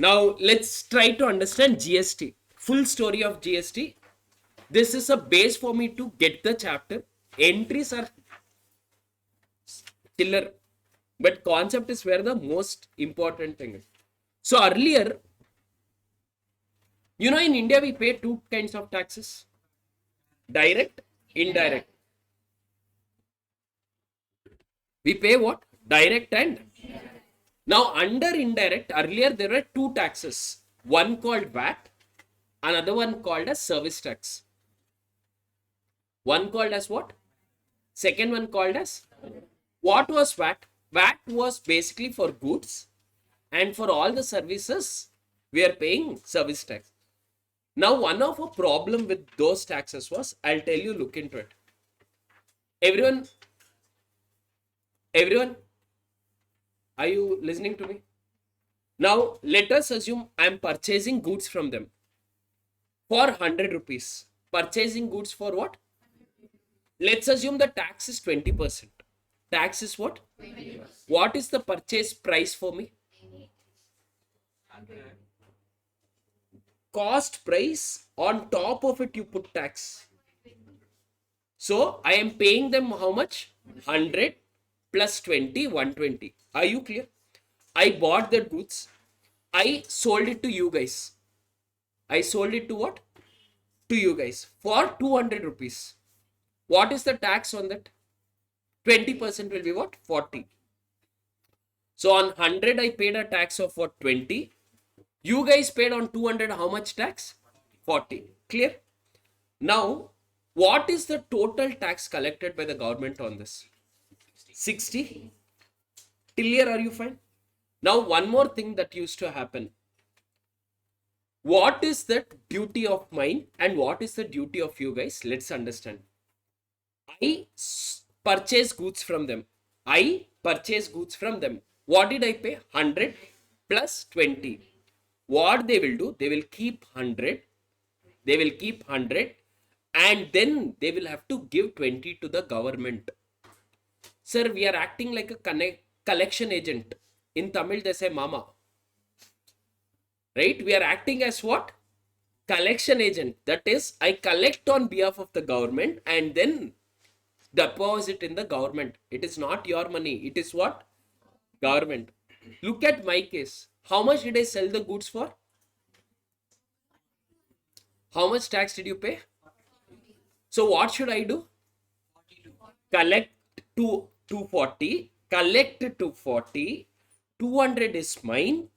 Now let's try to understand GST. Full story of GST. This is a base for me to get the chapter. Entries are killer, but concept is where the most important thing is. So earlier, in India we pay two kinds of taxes: direct, indirect. We pay what? Direct and. Now under indirect, earlier there were two taxes. One called VAT, another one called as service tax. One called as what? Second one called as. What was VAT? VAT was basically for goods, and for all the services we are paying service tax. Now one of a problem with those taxes was, I'll tell you, look into it. Everyone, are you listening to me? Now let us assume I'm purchasing goods from them for 100 rupees. Purchasing goods for what? Let's assume the tax is 20%. Tax is what? 20%. What is the purchase price for me? 100. Cost price, on top of it you put tax. So I am paying them how much? 100 plus 20, 120. Are you clear? I bought the goods. I sold it to you guys. I sold it to what? To you guys for 200 rupees. What is the tax on that? 20% will be what? 40. So on 100 I paid a tax of what? 20. You guys paid on 200 how much tax? 40. Clear? Now, what is the total tax collected by the government on this? 60. Till here, are you fine? Now, one more thing that used to happen. What is that duty of mine and what is the duty of you guys? Let's understand. I purchase goods from them. What did I pay? 100 plus 20. What they will do, they will keep 100. And then they will have to give 20 to the government. Sir, we are acting like a collection agent. In Tamil, they say mama. Right? We are acting as what? Collection agent. That is, I collect on behalf of the government and then deposit in the government. It is not your money. It is what? Government. Look at my case. How much did I sell the goods for? How much tax did you pay? So what should I do? Collect 240. Collect 240. 200 is mine.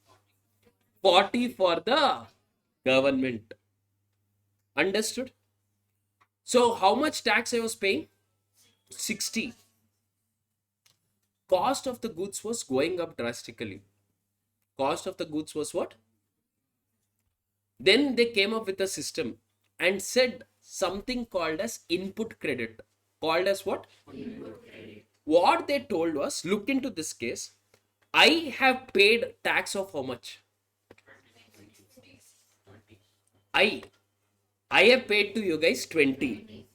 40 for the government. Understood? So how much tax I was paying? 60. Cost of the goods was going up drastically. Cost of the goods was what? Then they came up with a system and said something called as input credit. Called as what? Input credit. What they told was, look into this case. I have paid tax of how much? I have paid to you guys 20.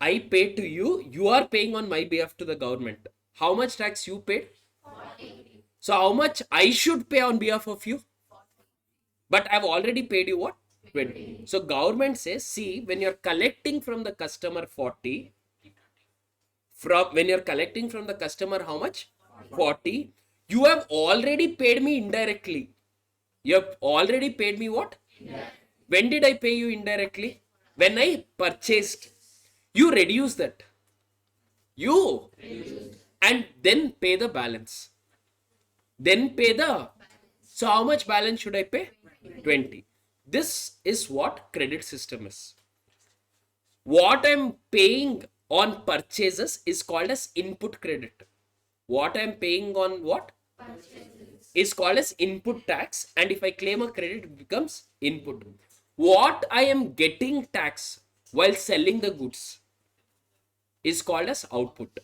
I paid to you. You are paying on my behalf to the government. How much tax you paid? 40. So how much I should pay on behalf of you? 40. But I've already paid you what? 20. So government says, see, when you're collecting from the customer 40, when you're collecting from the customer how much? 40. You have already paid me indirectly. You have already paid me what? Yeah. When did I pay you indirectly? When I purchased. You reduce that. And then pay the balance. So how much balance should I pay? 20. This is what credit system is. What I'm paying on purchases is called as input credit. What I'm paying on what? Purchases. Is called as input tax, and if I claim a credit, it becomes input. What I am getting tax while selling the goods is called as output.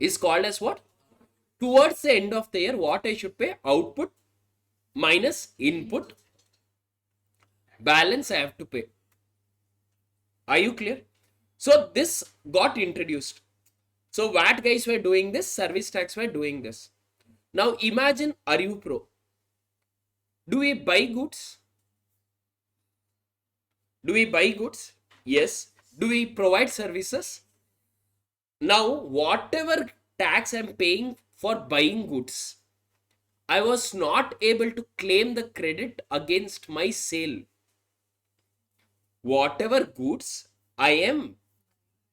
Is called as what? Towards the end of the year, what I should pay? Output minus input. Balance I have to pay. Are you clear? So this got introduced. So VAT guys were doing this, service tax were doing this. Now imagine ArivuPro. Do we buy goods? Do we buy goods? Yes. Do we provide services? Now, whatever tax I'm paying for buying goods, I was not able to claim the credit against my sale. Whatever goods I am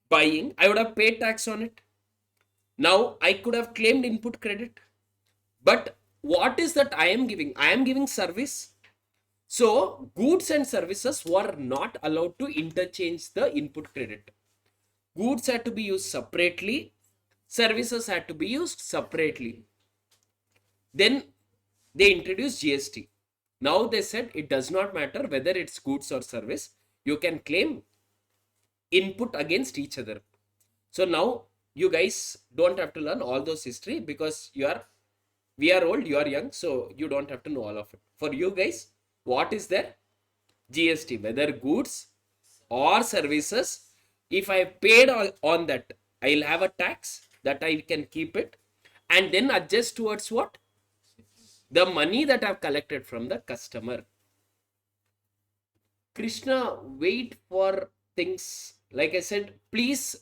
buying, I would have paid tax on it. Now, I could have claimed input credit. But what is that I am giving? I am giving service. So, goods and services were not allowed to interchange the input credit. Goods had to be used separately. Services had to be used separately. Then they introduced GST. Now they said it does not matter whether it's goods or service. You can claim input against each other. So now you guys don't have to learn all those history because we are old, you are young, so you don't have to know all of it. For you guys, what is there? GST, whether goods or services. If I paid on that, I'll have a tax that I can keep it and then adjust towards what? The money that I've collected from the customer. Krishna, wait for things. Like I said, please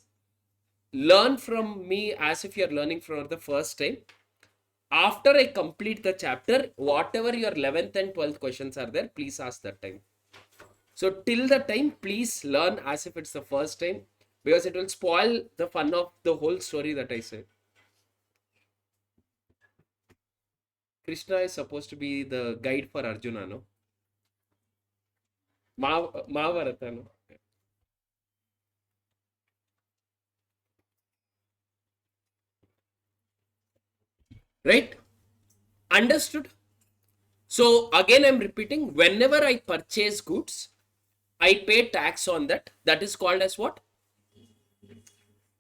learn from me as if you're learning for the first time. After I complete the chapter, whatever your 11th and 12th questions are there, please ask that time. So till the time, please learn as if it's the first time because it will spoil the fun of the whole story that I said. Krishna is supposed to be the guide for Arjuna, no? Mahabharata, no? Right? Understood? So again, I'm repeating, whenever I purchase goods, I pay tax on that. That is called as what?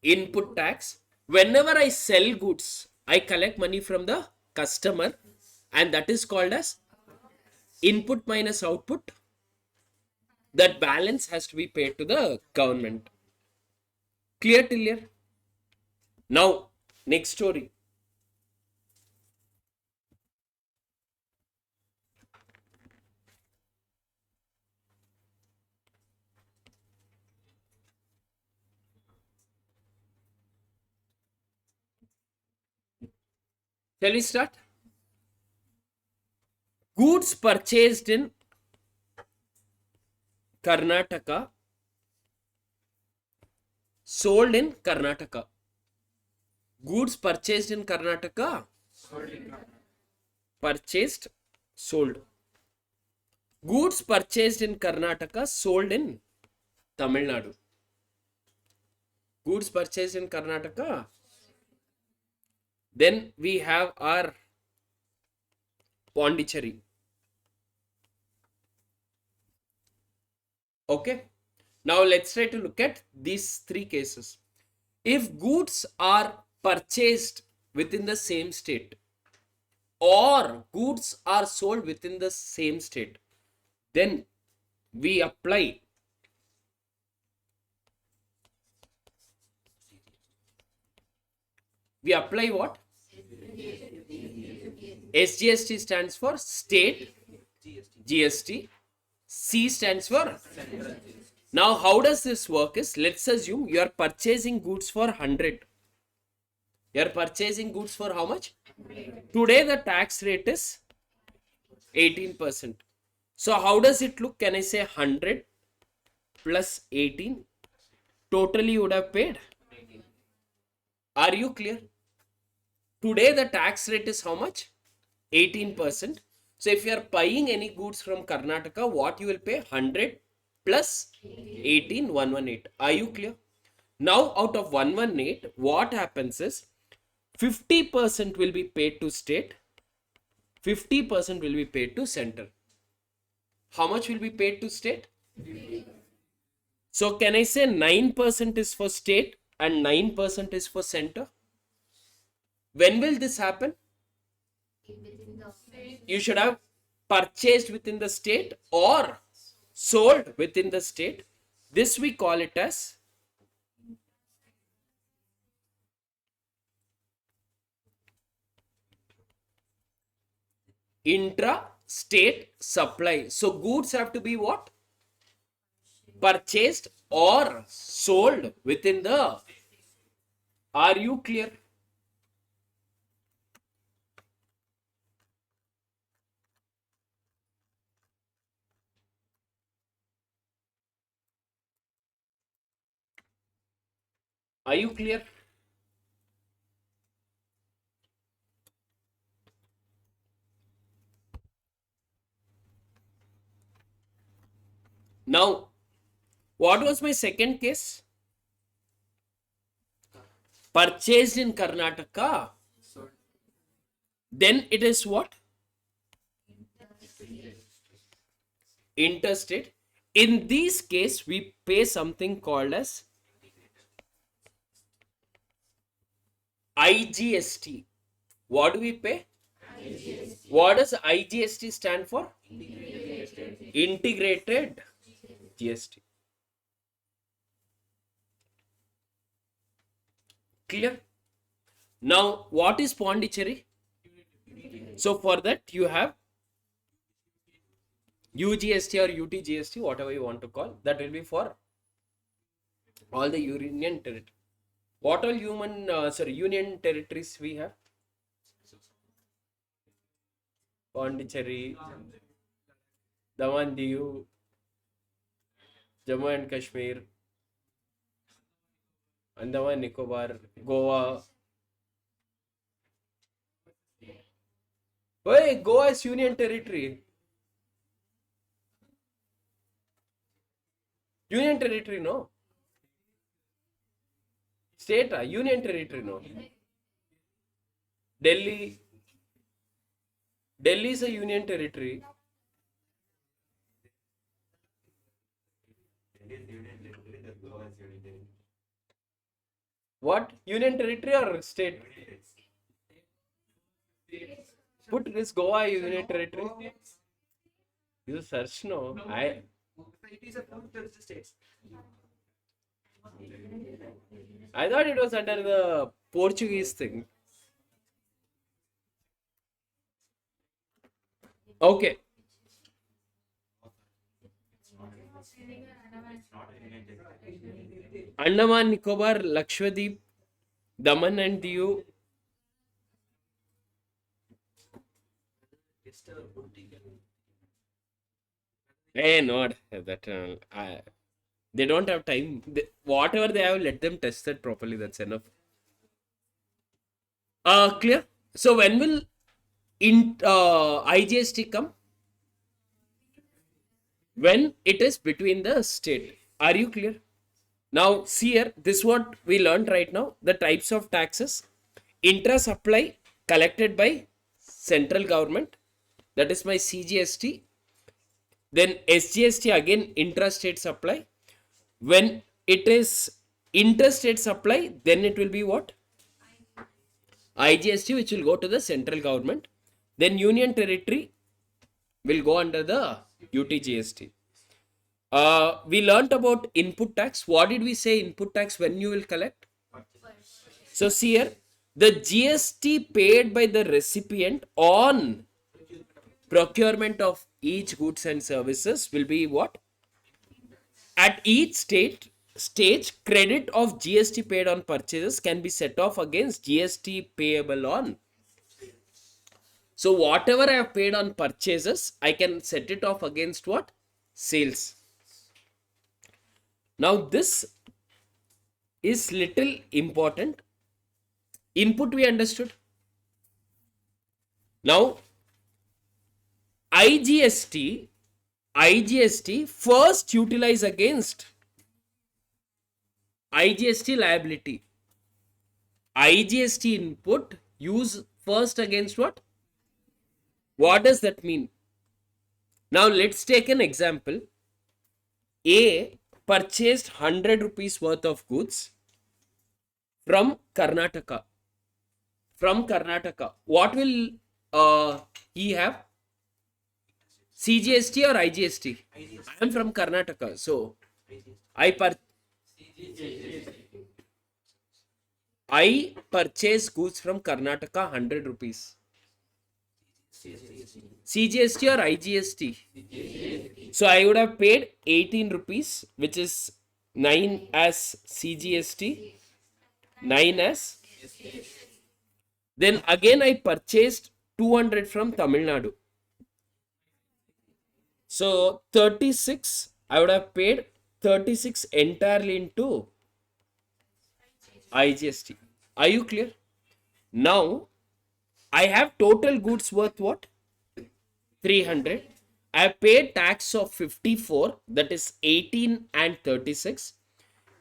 Input tax. Whenever I sell goods, I collect money from the customer and that is called as input minus output. That balance has to be paid to the government. Clear till here? Now, next story. Shall we start? Goods purchased in Karnataka, sold in Karnataka. Goods purchased in Karnataka, purchased, sold. Goods purchased in Karnataka, sold in Tamil Nadu. Goods purchased in Karnataka. Then we have our Pondicherry. Okay. Now let's try to look at these three cases. If goods are purchased within the same state or goods are sold within the same state, then we apply what? SGST stands for state GST. C stands for. Now, how does this work is, let's assume you are purchasing goods for 100. You are purchasing goods for how much? Today, the tax rate is 18%. So, how does it look? Can I say 100 plus 18? Totally, you would have paid. Are you clear? Today, the tax rate is how much? 18%. So, if you are buying any goods from Karnataka, what you will pay? 100 plus 18, 118. Are you clear? Now, out of 118, what happens is 50% will be paid to state, 50% will be paid to center. How much will be paid to state? So, can I say 9% is for state and 9% is for center? When will this happen? You should have purchased within the state or sold within the state. This we call it as intra-state supply. So goods have to be what? Purchased or sold within the. Are you clear? Are you clear? Now, what was my second case? Purchased in Karnataka. Then it is what? Interstate. In this case, we pay something called as IGST. What do we pay? IGST. What does IGST stand for? Integrated GST. Clear? Now, what is Pondicherry? So, for that, you have UGST or UTGST, whatever you want to call. That will be for all the union territory. What all union territories we have? Pondicherry, Daman Diu, Jammu and Kashmir, Andaman Nicobar, Goa. Hey, Goa is union territory. Union territory, no. State, union territory, no. Delhi. Delhi is a union territory. What? Union territory or state? Put this Goa union territory. You search, no. I thought it was under the Portuguese thing. Okay. Andaman, Nicobar, Lakshadweep, Daman and Diu. Not that. They don't have time. Whatever they have, let them test it properly. That's enough. Clear? So when will IGST come? When it is between the state. Are you clear? Now, see here, this is what we learned right now. The types of taxes. Intra-supply collected by central government. That is my CGST. Then SGST again intrastate supply. When it is interstate supply, then it will be what? IGST, which will go to the central government. Then union territory will go under the UTGST. We learnt about input tax. What did we say input tax when you will collect? So see here, the GST paid by the recipient on procurement of each goods and services will be what? At each stage, credit of GST paid on purchases can be set off against GST payable on. So whatever I have paid on purchases, I can set it off against what? Sales. Now this is little important. Input we understood. Now IGST first utilize against IGST liability. IGST input use first against what? What does that mean? Now let's take an example. A purchased 100 rupees worth of goods from Karnataka. What will he have? CGST or IGST? I am from Karnataka, so I purchase goods from Karnataka 100 rupees. CGST or IGST? So I would have paid 18 rupees, which is 9 as CGST, 9 as. Then again I purchased 200 from Tamil Nadu. So 36, I would have paid 36 entirely into IGST. Are you clear? Now I have total goods worth what? 300. I have paid tax of 54, that is 18 and 36.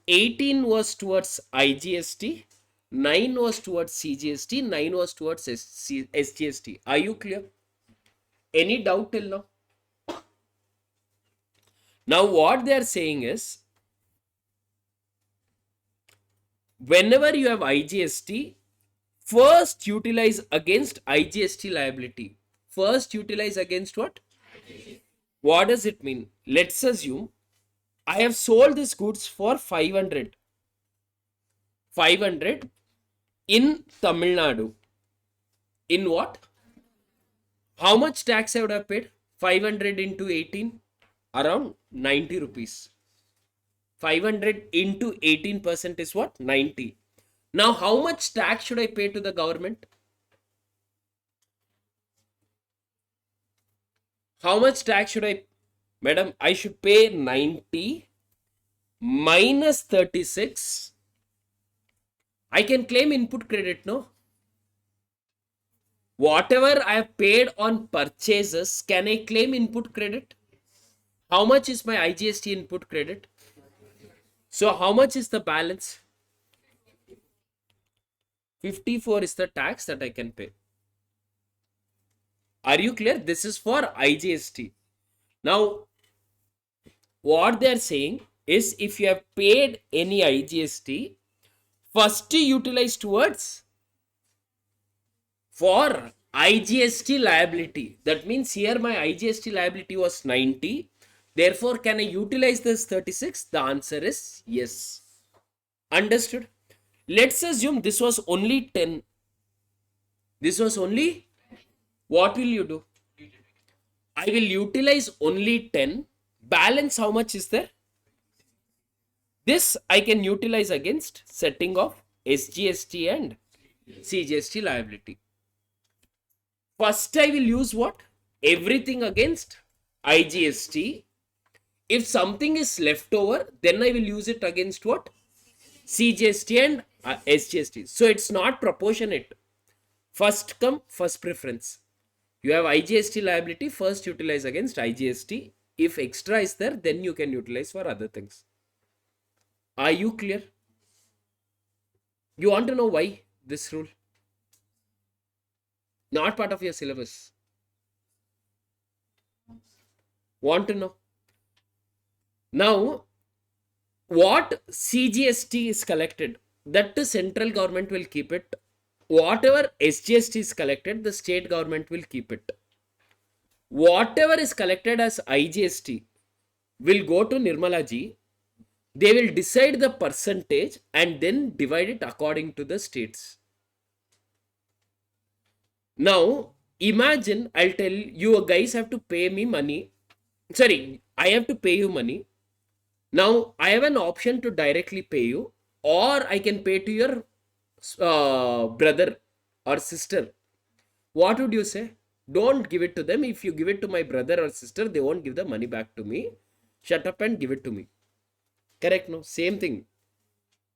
18 was towards IGST, 9 was towards CGST, 9 was towards SGST. Are you clear? Any doubt till now? Now what they are saying is, whenever you have IGST, first utilize against IGST liability. First utilize against what? What does it mean? Let's assume I have sold these goods for 500. 500 in Tamil Nadu. In what? How much tax I would have paid? 500 into 18? Around 90 rupees. 500 into 18% is what? 90. Now, how much tax should I pay to the government? How much tax should I? Madam, I should pay 90 minus 36. I can claim input credit, no? Whatever I have paid on purchases, can I claim input credit? How much is my IGST input credit? So how much is the balance? 54 is the tax that I can pay. Are you clear? This is for IGST. Now, what they are saying is, if you have paid any IGST, first utilize towards for IGST liability. That means here my IGST liability was 90. Therefore, can I utilize this 36? The answer is yes. Understood? Let's assume this was only 10. This was only, what will you do? I will utilize only 10. Balance, how much is there? This I can utilize against setting of SGST and CGST liability. First I will use what? Everything against IGST. If something is left over, then I will use it against what? CGST and SGST. So it's not proportionate. First come, first preference. You have IGST liability, first utilize against IGST. If extra is there, then you can utilize for other things. Are you clear? You want to know why this rule? Not part of your syllabus. Want to know? Now, what CGST is collected, that the central government will keep it. Whatever SGST is collected, the state government will keep it. Whatever is collected as IGST will go to Nirmala ji. They will decide the percentage and then divide it according to the states. Now, imagine I'll tell you guys have to pay me money. Sorry, I have to pay you money. Now, I have an option to directly pay you, or I can pay to your brother or sister. What would you say? Don't give it to them. If you give it to my brother or sister, they won't give the money back to me. Shut up and give it to me. Correct? No? Same thing.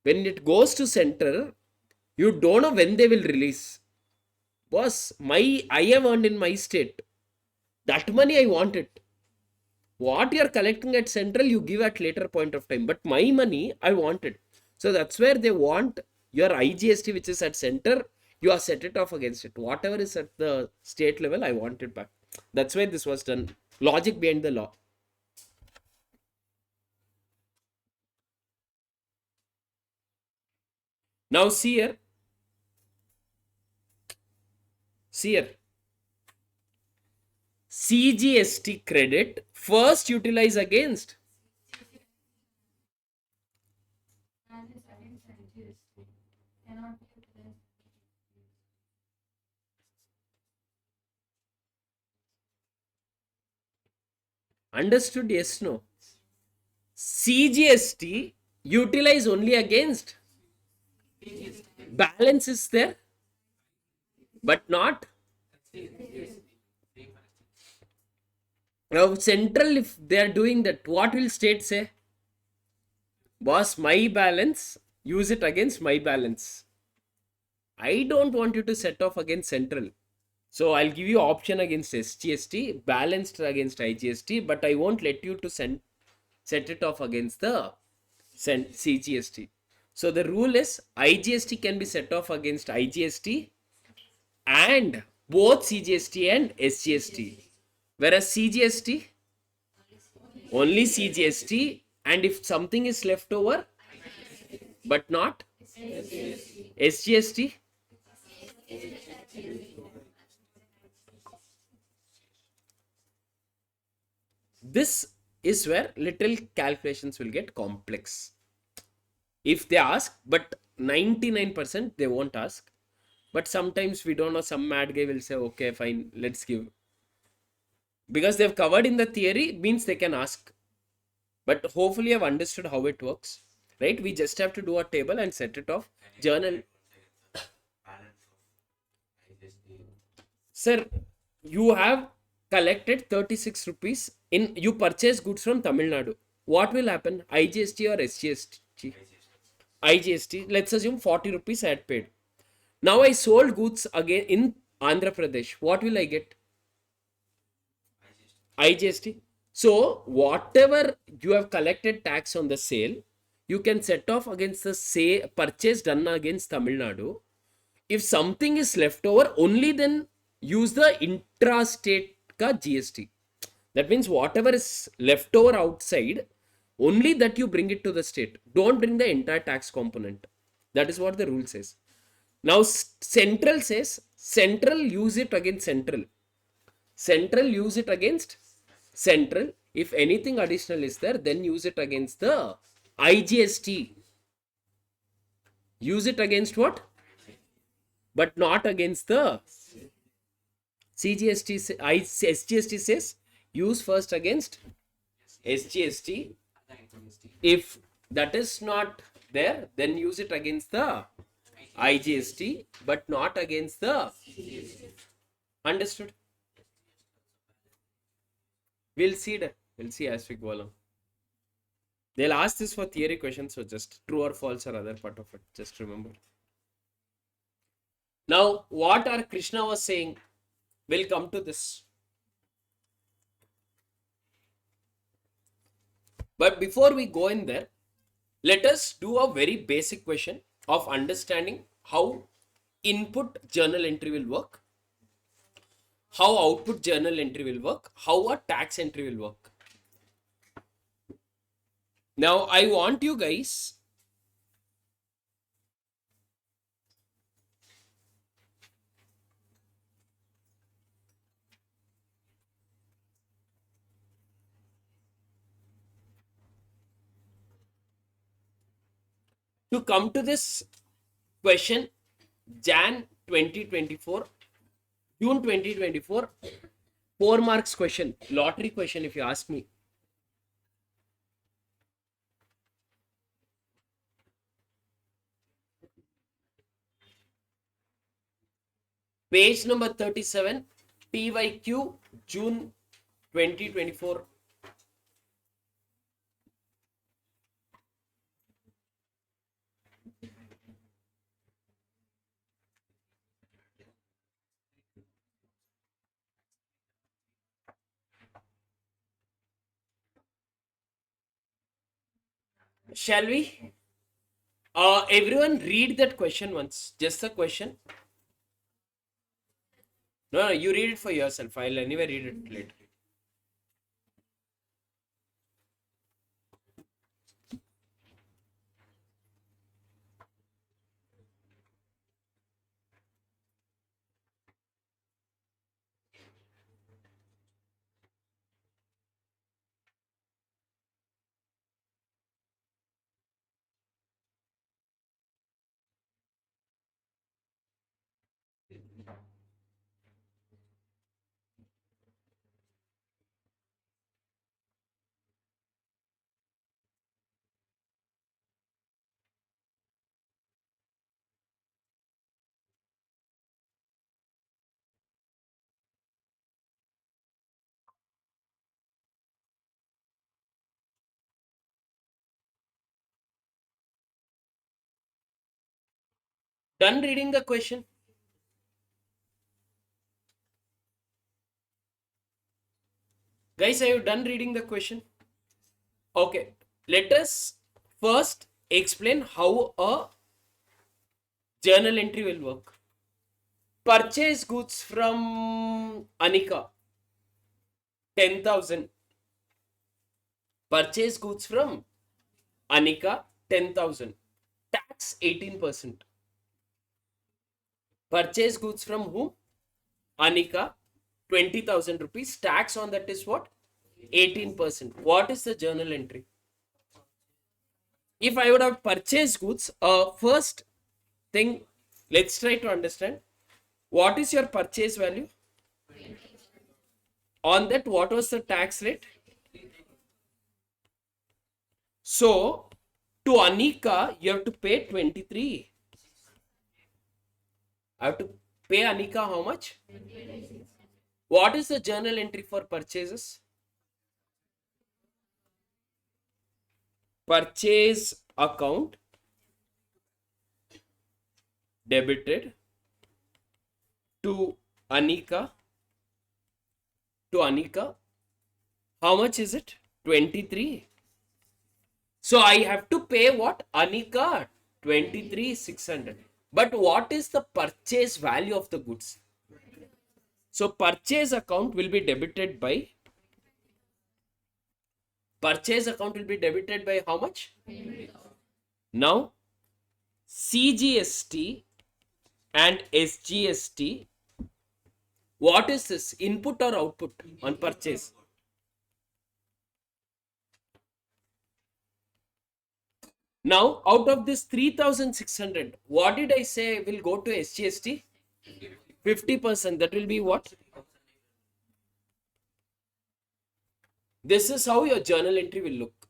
When it goes to center, you don't know when they will release. Boss, I have earned in my state. That money I want it. What you are collecting at central, you give at later point of time. But my money, I want it. So that's where they want your IGST, which is at center, you are set it off against it. Whatever is at the state level, I want it back. That's why this was done. Logic behind the law. Now see here. See here. CGST credit first utilize against. Understood? Yes, no. CGST utilize only against balance is there, but not. Now, central, if they are doing that, what will state say? Boss, my balance, use it against my balance. I don't want you to set off against central. So I'll give you option against SGST, balanced against IGST, but I won't let you to set it off against the CGST. So the rule is IGST can be set off against IGST and both CGST and SGST. Whereas CGST, only CGST, and if something is left over, but not SGST. This is where little calculations will get complex. If they ask, but 99% they won't ask. But sometimes we don't know, some mad guy will say, okay, fine, let's give. Because they've covered in the theory, means they can ask. But hopefully I've understood how it works. Right? We just have to do a table and set it off. Journal. Sir, you have collected 36 rupees in, you purchase goods from Tamil Nadu. What will happen? IGST or SGST? IGST. Let's assume 40 rupees I had paid. Now I sold goods again in Andhra Pradesh. What will I get? IGST. So whatever you have collected tax on the sale, you can set off against the purchase done against Tamil Nadu. If something is left over, only then use the intrastate ka GST. That means whatever is left over outside, only that you bring it to the state. Don't bring the entire tax component. That is what the rule says. Now central says, central use it against central. Central use it against central. If anything additional is there, then use it against the IGST. Use it against what? But not against the CGST. SGST says use first against SGST. If that is not there, then use it against the IGST, but not against the. Understood? We'll see that. We'll see as we go along. They'll ask this for theory questions, so just true or false or other part of it. Just remember. Now, what our Krishna was saying, we'll come to this. But before we go in there, let us do a very basic question of understanding how input journal entry will work, how output journal entry will work, how a tax entry will work. Now, I want you guys to come to this question, Jan 2024, June 2024, 4 marks question, lottery question if you ask me. Page number 37, PYQ, June 2024. Shall we? Everyone read that question once. Just the question. No, you read it for yourself. I'll anyway read it later. Done reading the question? Guys, are you done reading the question? Okay, let us first explain how a journal entry will work. Purchase goods from Anika, 10,000. Purchase goods from Anika, 10,000. Tax 18%. Purchase goods from whom? Anika, 20,000 rupees. Tax on that is what? 18%. What is the journal entry? If I would have purchased goods, first thing, let's try to understand. What is your purchase value? On that, what was the tax rate? So, to Anika, you have to pay 23. I have to pay Anika how much? What is the journal entry for purchases? Purchase account debited to Anika. How much is it? 23. So I have to pay what? Anika 23,600. But what is the purchase value of the goods? So purchase account will be debited by how much? Now CGST and SGST. What is this? Input or output on purchase? Now, out of this 3,600, what did I say will go to SGST? 50%. That will be what? This is how your journal entry will look.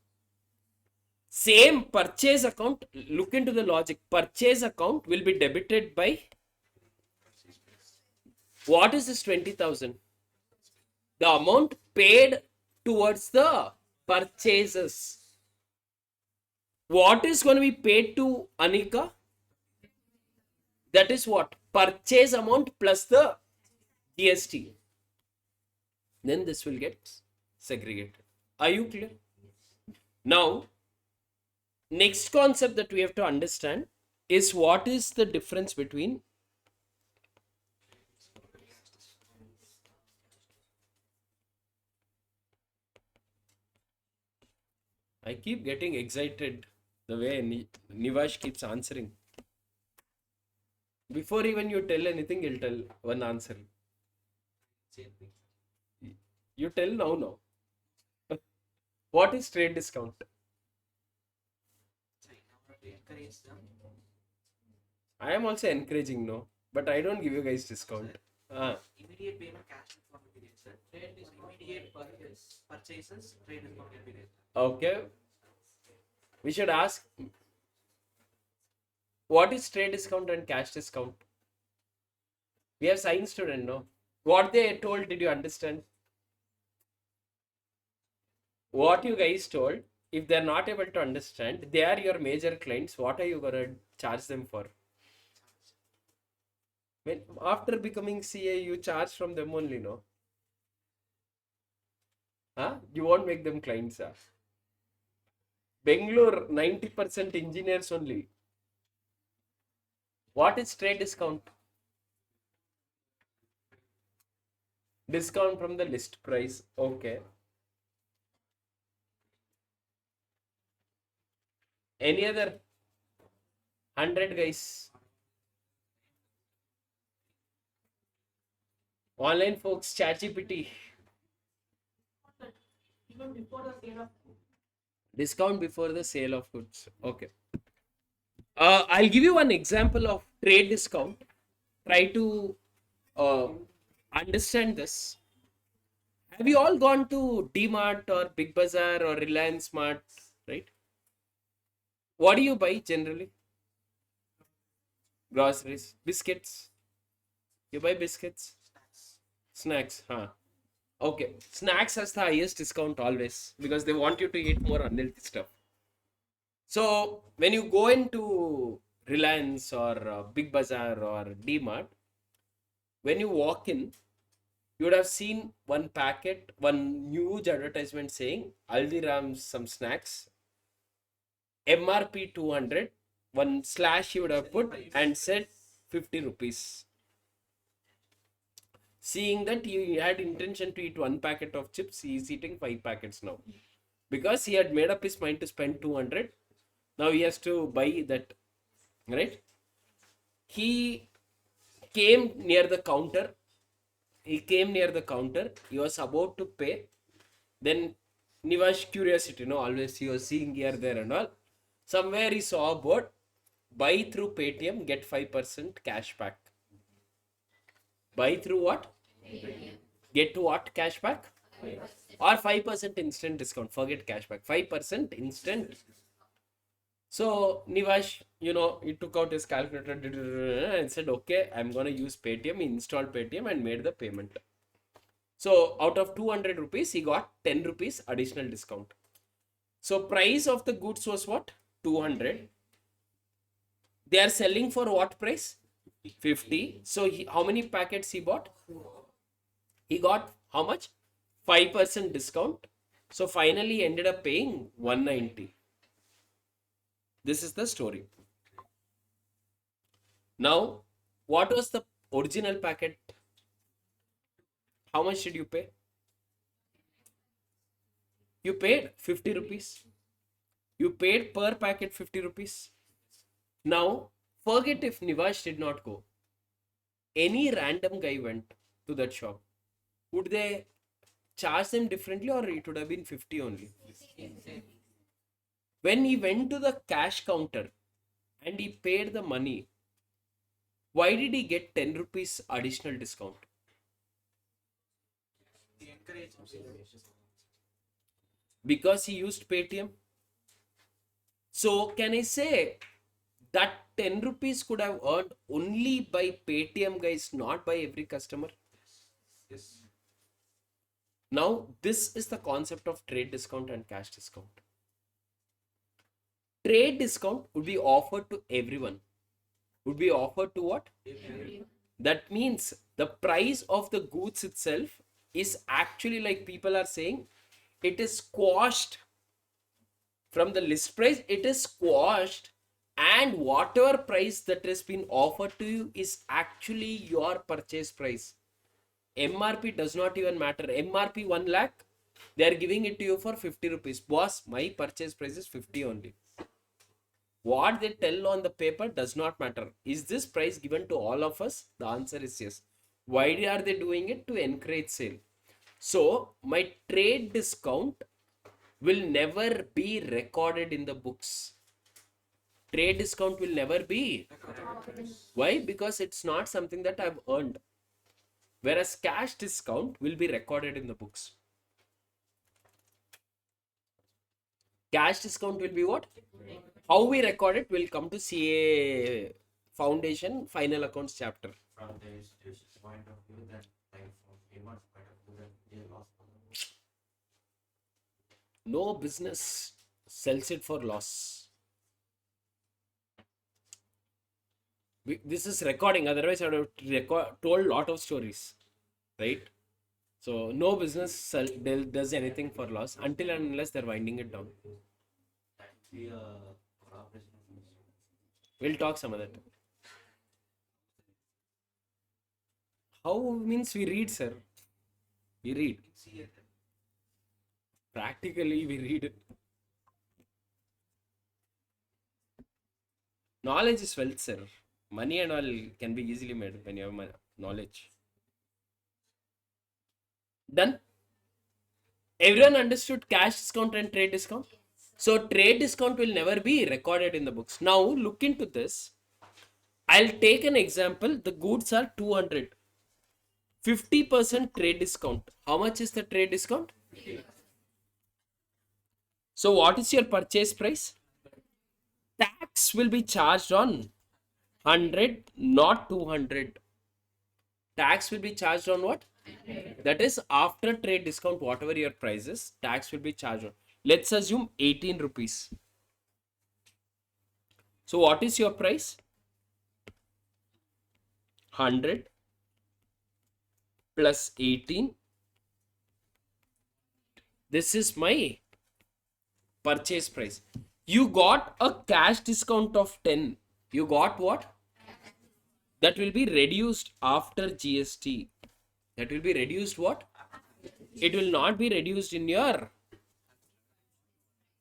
Same purchase account, look into the logic. Purchase account will be debited by, what is this 20,000? The amount paid towards the purchases. What is going to be paid to Anika? That is what? Purchase amount plus the GST. Then this will get segregated. Are you clear? Now, next concept that we have to understand is what is the difference between I keep getting excited the way Nivash keeps answering. Before even you tell anything, he'll tell one answer. You tell now. What is trade discount? I am also encouraging no, but I don't give you guys discount. Immediate payment cash discount will be there, sir. Trade is immediate purchases, trade discount will be there. Okay. We should ask, what is trade discount and cash discount? We have science student, no? What they told, did you understand? What you guys told, if they're not able to understand, they are your major clients, what are you going to charge them for? When after becoming CA, you charge from them only, no? Huh? You won't make them clients, huh? Bangalore, 90% engineers only. What is trade discount? Discount from the list price. Okay. Any other? 100 guys. Online folks, ChatGPT. Even before the sale of Discount before the sale of goods. Okay. I'll give you one example of trade discount. Try to understand this. Have you all gone to D-Mart or Big Bazaar or Reliance Mart, right? What do you buy generally? Groceries, biscuits. You buy biscuits? Snacks, huh? Okay. Snacks has the highest discount always because they want you to eat more unhealthy stuff. So when you go into Reliance or Big Bazaar or D-Mart, when you walk in, you would have seen one packet, one huge advertisement saying Aldiram's some snacks, MRP 200, one slash you would have put and said 50 rupees. Seeing that he had intention to eat one packet of chips, he is eating 5 packets now. Because he had made up his mind to spend 200, now he has to buy that, right? He came near the counter. He was about to pay. Then Nivash curiosity, always he was seeing here, there and all. Somewhere he saw a board, buy through Paytm, get 5% cash back. Buy through what? Get what cash back? Or 5% instant discount. Forget cashback. 5% instant. So Nivash, he took out his calculator and said, okay, I'm going to use Paytm. He installed Paytm and made the payment. So out of 200 rupees, he got 10 rupees additional discount. So price of the goods was what? 200. They are selling for what price? 50. So how many packets he bought? He got how much? 5% discount. So finally ended up paying 190. This is the story. Now, what was the original packet? How much did you pay? You paid 50 rupees. You paid per packet 50 rupees. Now, forget if Nivash did not go. Any random guy went to that shop. Would they charge them differently or it would have been 50 only? When he went to the cash counter and he paid the money, why did he get 10 rupees additional discount? Because he used Paytm. So can I say that 10 rupees could have earned only by Paytm guys, not by every customer? Yes. Now, this is the concept of trade discount and cash discount. Trade discount would be offered to everyone. Would be offered to what? Everyone. That means the price of the goods itself is actually, like people are saying, it is squashed from the list price. It is squashed, and whatever price that has been offered to you is actually your purchase price. MRP does not even matter. MRP 1 lakh, they are giving it to you for 50 rupees. Boss, my purchase price is 50 only. What they tell on the paper does not matter. Is this price given to all of us? The answer is yes. Why are they doing it? To encourage sale. So, my trade discount will never be recorded in the books. Trade discount will never be. Why? Because it's not something that I've earned. Whereas cash discount will be recorded in the books. Cash discount will be what? How we record it will come to CA Foundation Final Accounts chapter. From the institution's point of view, that like from payment point of view, that they lost. No business sells it for loss. This is recording, otherwise I would have told a lot of stories, right? So no business does anything for loss until and unless they're winding it down. That would be a collaboration. We'll talk some of that. How means we read, sir? We read. See it. Practically, we read it. Knowledge is wealth, sir. Money and all can be easily made when you have knowledge. Done? Everyone understood cash discount and trade discount? So trade discount will never be recorded in the books. Now look into this. I'll take an example. The goods are 200. 50% trade discount. How much is the trade discount? 50%. So what is your purchase price? Tax will be charged on 100, not 200. Tax will be charged on what? 100. That is after trade discount, whatever your price is, tax will be charged on. Let's assume 18 rupees. So what is your price? 100 plus 18. This is my purchase price. You got a cash discount of 10. You got what? That will be reduced after GST. That will be reduced what? It will not be reduced in your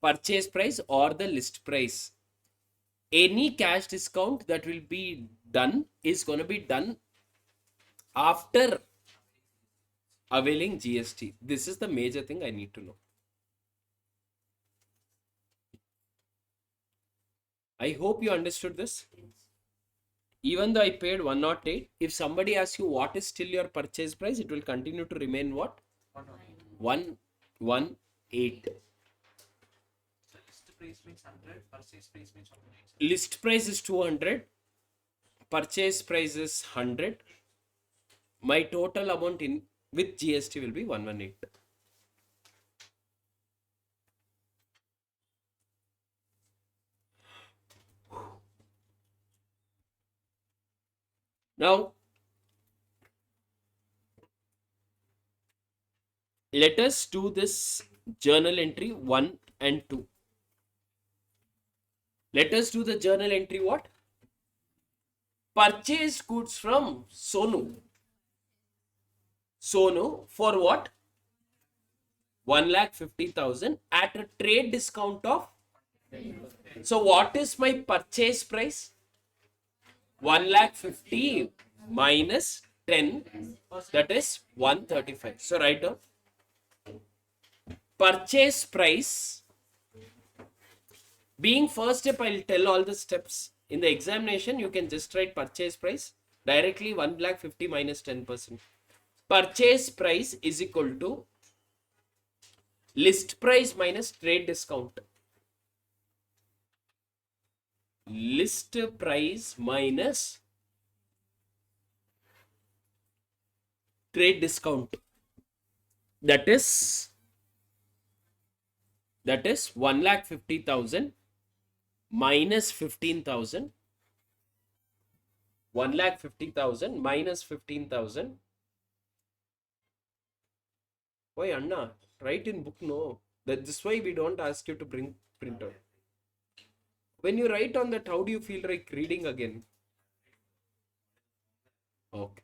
purchase price or the list price. Any cash discount that will be done is going to be done after availing GST. This is the major thing I need to know. I hope you understood this. Even though I paid 108, if somebody asks you what is still your purchase price, it will continue to remain what? 118. So list price means 100, purchase price means 108. List price is 200. Purchase price is 100. My total amount in with GST will be 118. Now, let us do this journal entry 1 and 2. Let us do the journal entry what? Purchased goods from Sonu. Sonu for what? 1,50,000 at a trade discount of. So what is my purchase price? 1,50,000 minus 10, that is 135. So write down purchase price. Being first step, I'll tell all the steps. In the examination, you can just write purchase price directly 1,50,000 minus 10%. Purchase price is equal to list price minus trade discount. List price minus trade discount. That is 1,50,000 minus 15,000. 1,50,000 minus 15,000. Why, Anna? Write in book, no. This why we don't ask you to bring printer. When you write on that, how do you feel like reading again? Okay.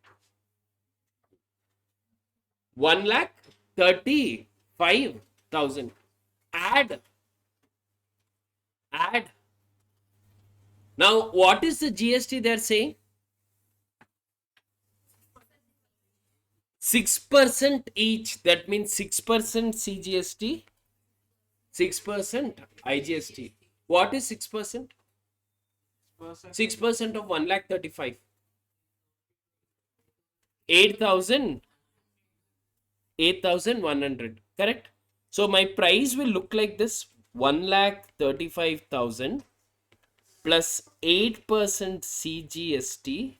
1,35,000. Add. Now, what is the GST they're saying? 6% each. That means 6% CGST, 6% IGST. What is 6%? 6% of 1,35,000. 8,100. Correct? So my price will look like this: 1,35,000 plus 8% CGST.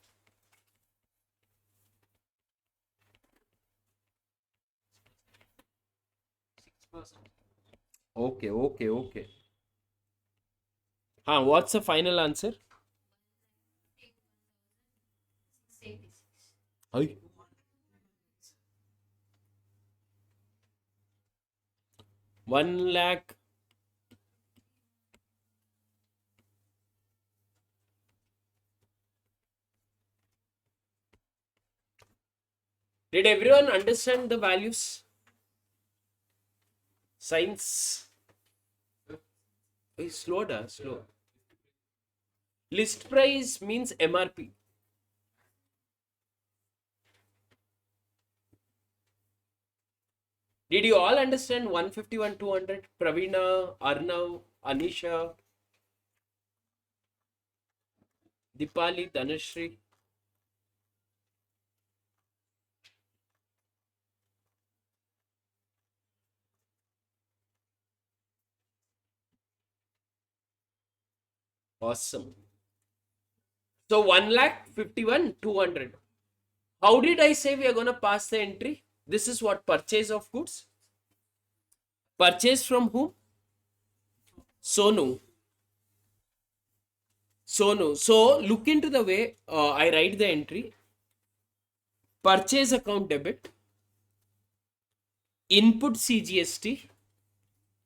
Okay. What's the final answer? Aye. 1 lakh. Did everyone understand the values? Science. Slow. List price means MRP. Did you all understand 151, 200? Pravina, Arnav, Anisha, Dipali, Dhanashri. Awesome. So 1,51,200. How did I say we are going to pass the entry? This is what? Purchase of goods. Purchase from whom? Sonu. So no. So look into the way I write the entry. Purchase account debit, input CGST,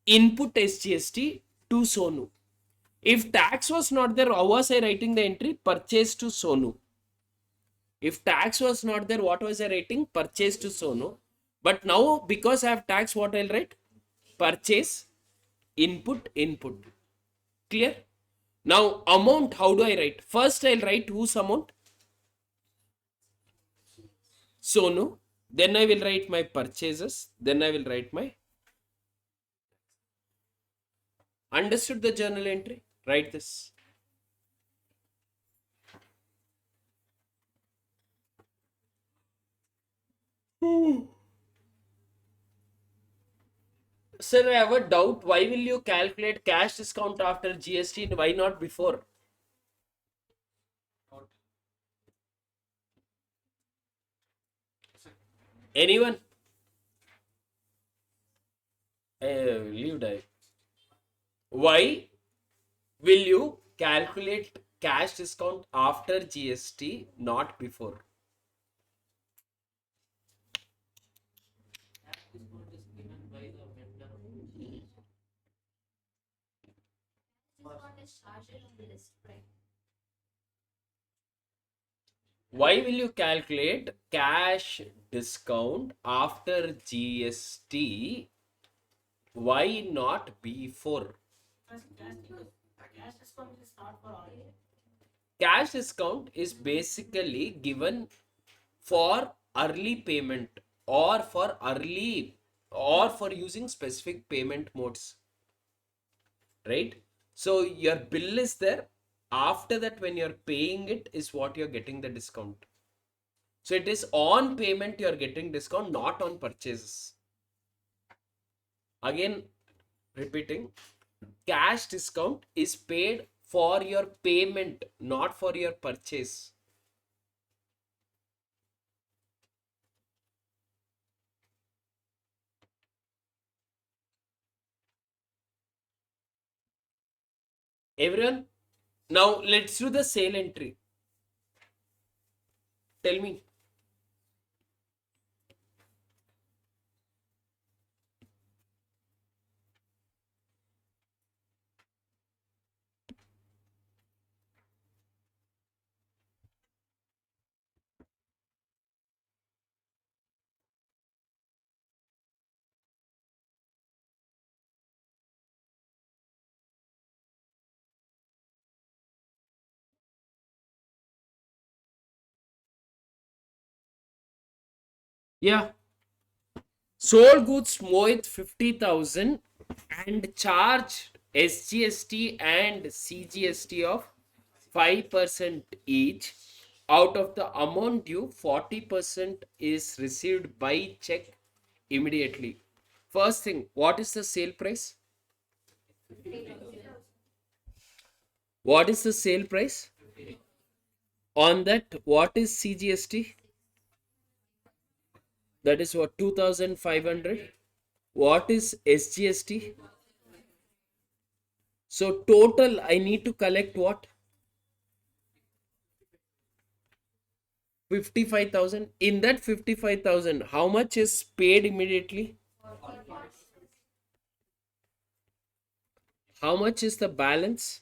input SGST to Sonu. If tax was not there, how was I writing the entry? Purchase to Sonu. If tax was not there, what was I writing? Purchase to Sonu. But now, because I have tax, what I'll write? Purchase, input, input. Clear? Now, amount, how do I write? First, I'll write whose amount? Sonu. Then I will write my purchases. Then I will write my. Understood the journal entry? Write this. Sir, I have a doubt. Why will you calculate cash discount after GST and why not before? Anyone? Leave die. Why will you calculate cash discount after GST, not before? Discount is given by the vendor. Discount is charged on the list price. Why will you calculate cash discount after GST? Why not before? Cash discount is not for all. Cash discount is basically given for early payment or for early or for using specific payment modes, right? So your bill is there. After that, when you're paying it, is what you're getting the discount. So it is on payment you're getting discount, not on purchases. Again, repeating, cash discount is paid for your payment, not for your purchase. Everyone, now let's do the sale entry. Tell me. Yeah. Sold goods worth 50,000 and charged SGST and CGST of 5% each. Out of the amount due, 40% is received by check immediately. First thing, what is the sale price? What is the sale price? On that, what is CGST? That is what, 2,500. What is SGST? So total I need to collect what? 55,000. In that 55,000, how much is paid immediately? How much is the balance?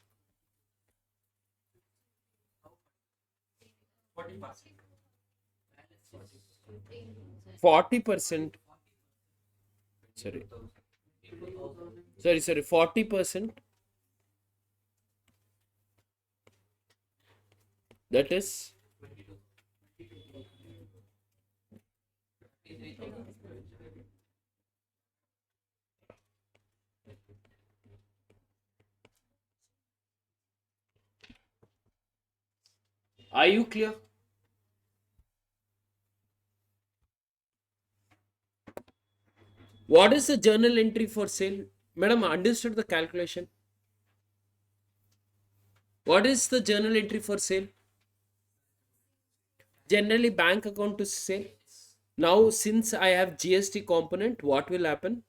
40%. Sorry. 40%. That is. Are you clear? What is the journal entry for sale? Madam, understood the calculation? What is the journal entry for sale? Generally bank account to sale. Now since I have GST component, what will happen?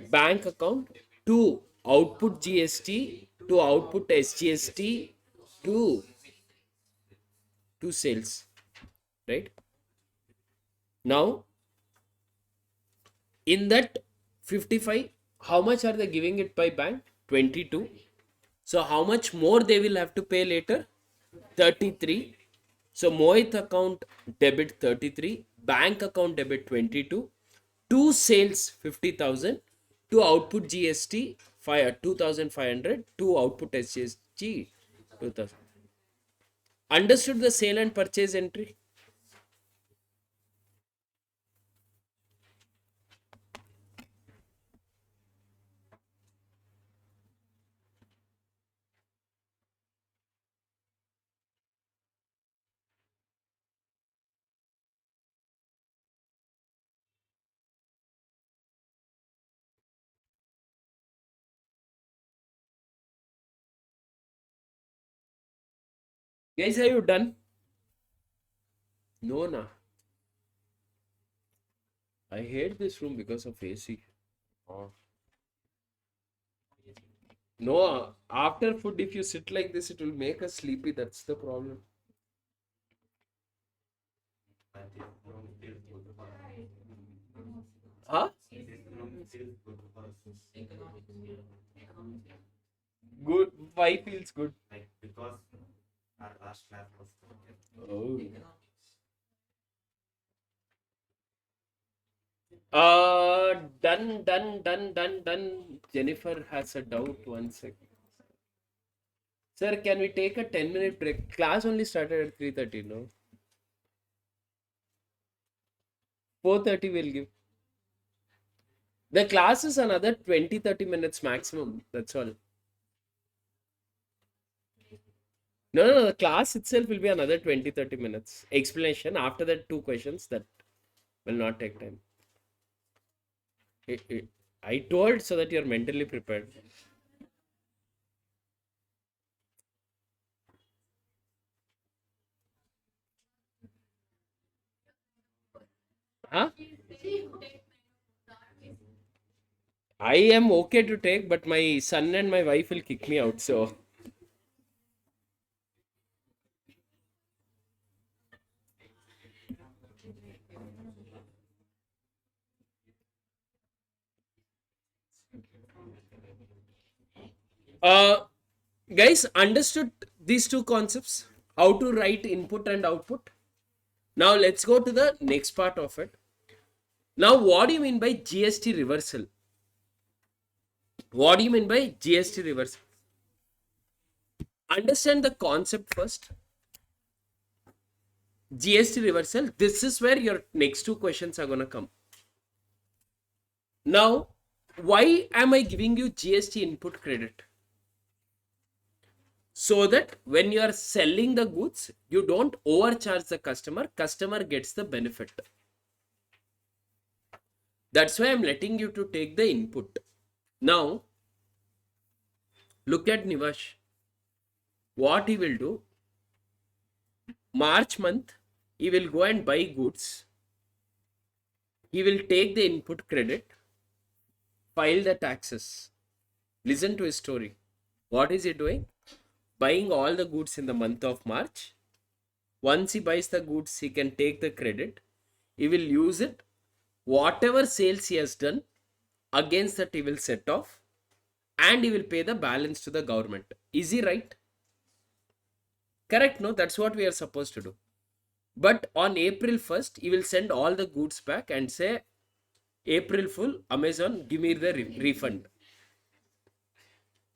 Bank account to output GST to output SGST to sales, right? Now, in that 55, how much are they giving it by bank? 22. So how much more they will have to pay later? 33. So Mohit account debit 33, bank account debit 22, to sales 50,000, to output GST 2,500, to output SGST 2,000. Understood the sale and purchase entry? Guys, are you done? No, na. I hate this room because of AC. Oh. No, after food, if you sit like this, it will make us sleepy. That's the problem. But this room feels good for Huh? this room feels good for Good. Why feels good? like because our last class was okay. Oh. Done. Jennifer has a doubt. 1 second. Sir, can we take a 10-minute break? Class only started at 3:30, no? 4:30 we'll give. The class is another 20-30 minutes maximum. That's all. No. The class itself will be another 20-30 minutes. Explanation. After that, 2 questions. That will not take time. I told so that you're mentally prepared. Huh? I am okay to take, but my son and my wife will kick me out. So, guys, understood these 2 concepts? How to write input and output? Now, let's go to the next part of it. Now, what do you mean by GST reversal? What do you mean by GST reversal? Understand the concept first. GST reversal, this is where your next 2 questions are going to come. Now, why am I giving you GST input credit? So that when you are selling the goods, you don't overcharge the customer gets the benefit. That's why I'm letting you to take the input. Now, look at Nivash. What he will do, March month, he will go and buy goods. He will take the input credit, file the taxes. Listen to his story. What is he doing? Buying all the goods in the month of March. Once he buys the goods, he can take the credit. He will use it. Whatever sales he has done, against that he will set off. And he will pay the balance to the government. Is he right? Correct, no? That's what we are supposed to do. But on April 1st, he will send all the goods back and say, April Fool, Amazon, give me the refund.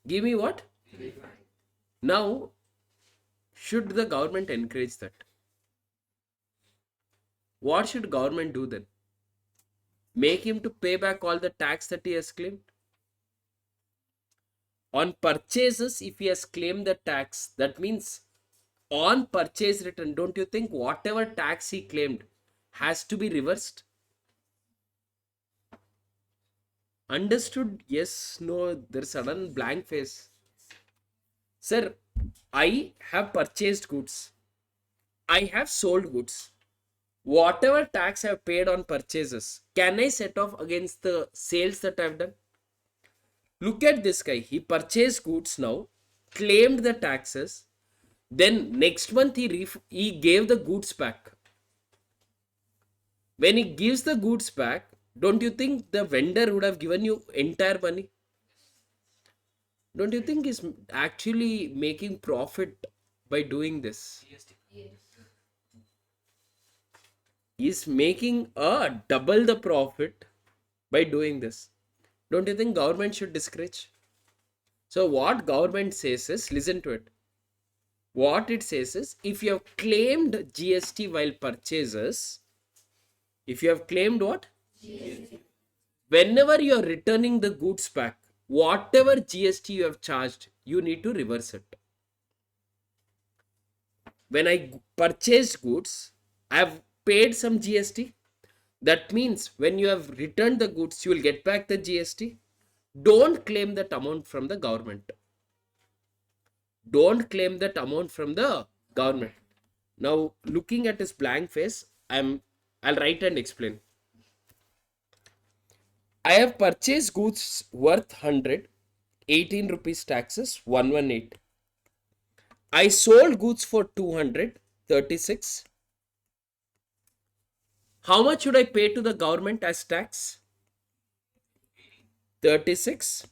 Give me what? Refund. Now, should the government encourage that? What should government do then? Make him to pay back all the tax that he has claimed? On purchases, if he has claimed the tax, that means on purchase return, don't you think whatever tax he claimed has to be reversed? Understood? Yes, no, there's sudden blank face. Sir, I have purchased goods. I have sold goods. Whatever tax I have paid on purchases, can I set off against the sales that I have done? Look at this guy. He purchased goods now. claimed the taxes, then next month he gave the goods back. When he gives the goods back, don't you think the vendor would have given you entire money? Don't you think he's actually making profit by doing this? GST. He's making a double the profit by doing this. Don't you think government should discourage? So what government says is, listen to it. What it says is, if you have claimed GST while purchases, if you have claimed what? GST. Whenever you are returning the goods back, whatever GST you have charged, you need to reverse it. When I purchased goods, I have paid some GST. That means when you have returned the goods, you will get back the GST. Don't claim that amount from the government. Don't claim that amount from the government. Now, looking at his blank face, I'll write and explain. I have purchased goods worth 100, 18 rupees taxes, 118. I sold goods for 200, 36. How much should I pay to the government as tax? 36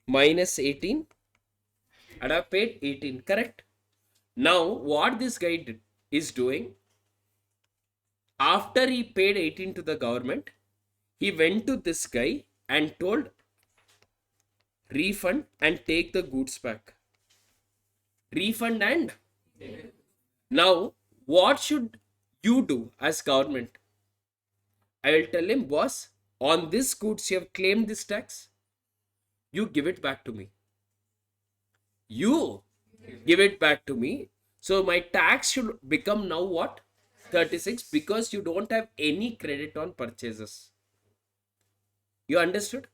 minus 18. And I paid 18, correct? Now, what this guy is doing, after he paid 18 to the government, he went to this guy and told, refund and take the goods back. Refund and now what should you do as government? I will tell him, boss, on this goods you have claimed this tax, you give it back to me. You give it back to me. So my tax should become now what? 36, because you don't have any credit on purchases. You understood?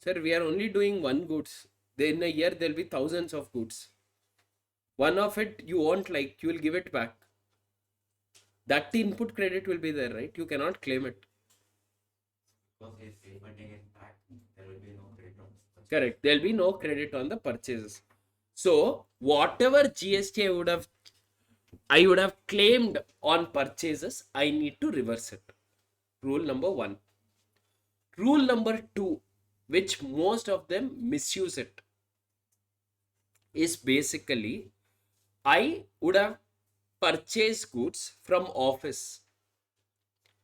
Sir, we are only doing one goods. Then in a year there will be thousands of goods. One of it you won't like, you will give it back. That input credit will be there, right? You cannot claim it. Because he is refunding it back, there will be no credit on this. Correct. There will be no credit on the purchases. So whatever GST I would have claimed on purchases, I need to reverse it. Rule number 1. Rule number 2, which most of them misuse it, is basically, I would have purchased goods from office.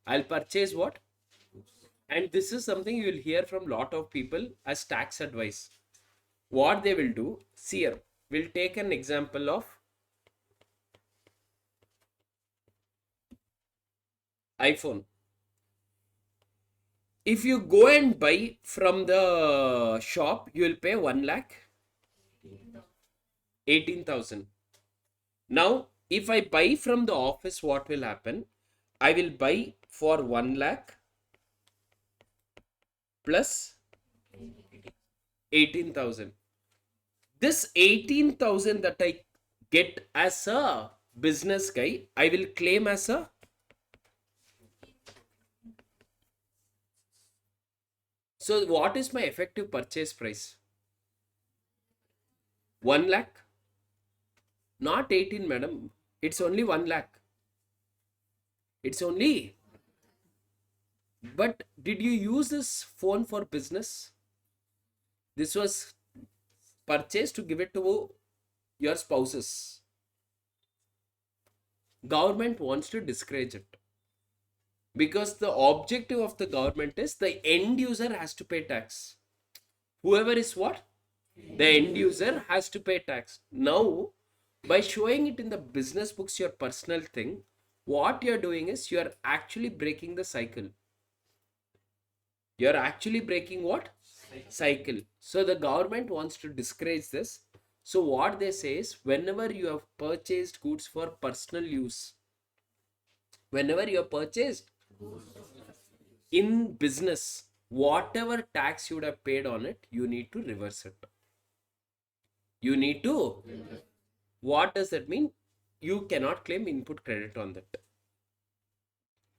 I'll purchase what? And this is something you will hear from lot of people as tax advice. What they will do, see here, we'll take an example of iPhone. If you go and buy from the shop, you will pay 1,18,000. Now, if I buy from the office, what will happen? I will buy for 1 lakh plus 18,000. This 18,000 that I get as a business guy, I will claim as a So what is my effective purchase price? 1 lakh? Not 18, madam. It's only 1 lakh. It's only. But did you use this phone for business? This was purchased to give it to your spouses. Government wants to discourage it. Because the objective of the government is the end user has to pay tax. Whoever is what? The end user has to pay tax. Now, by showing it in the business books, your personal thing, what you're doing is you're actually breaking the cycle. You're actually breaking what? Cycle. So the government wants to discourage this. So what they say is, whenever you have purchased goods for personal use, whenever you have purchased in business, whatever tax you would have paid on it, you need to reverse it. You need to. What does that mean? You cannot claim input credit on that.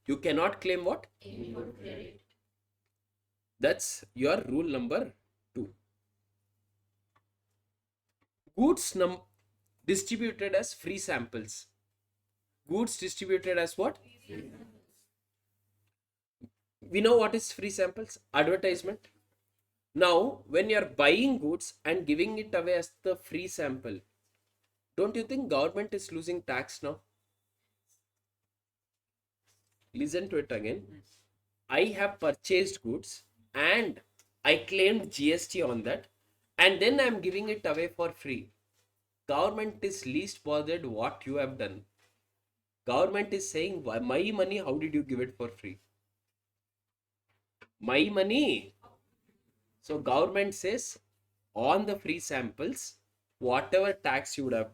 You cannot claim what? Import credit. That's your rule number 2. Goods distributed as free samples. Goods distributed as what? We know what is free samples? Advertisement. Now, when you are buying goods and giving it away as the free sample, don't you think government is losing tax now? Listen to it again. I have purchased goods and I claimed GST on that, and then I am giving it away for free. Government is least bothered what you have done. Government is saying, my money, how did you give it for free? My money. So government says, on the free samples, whatever tax you would have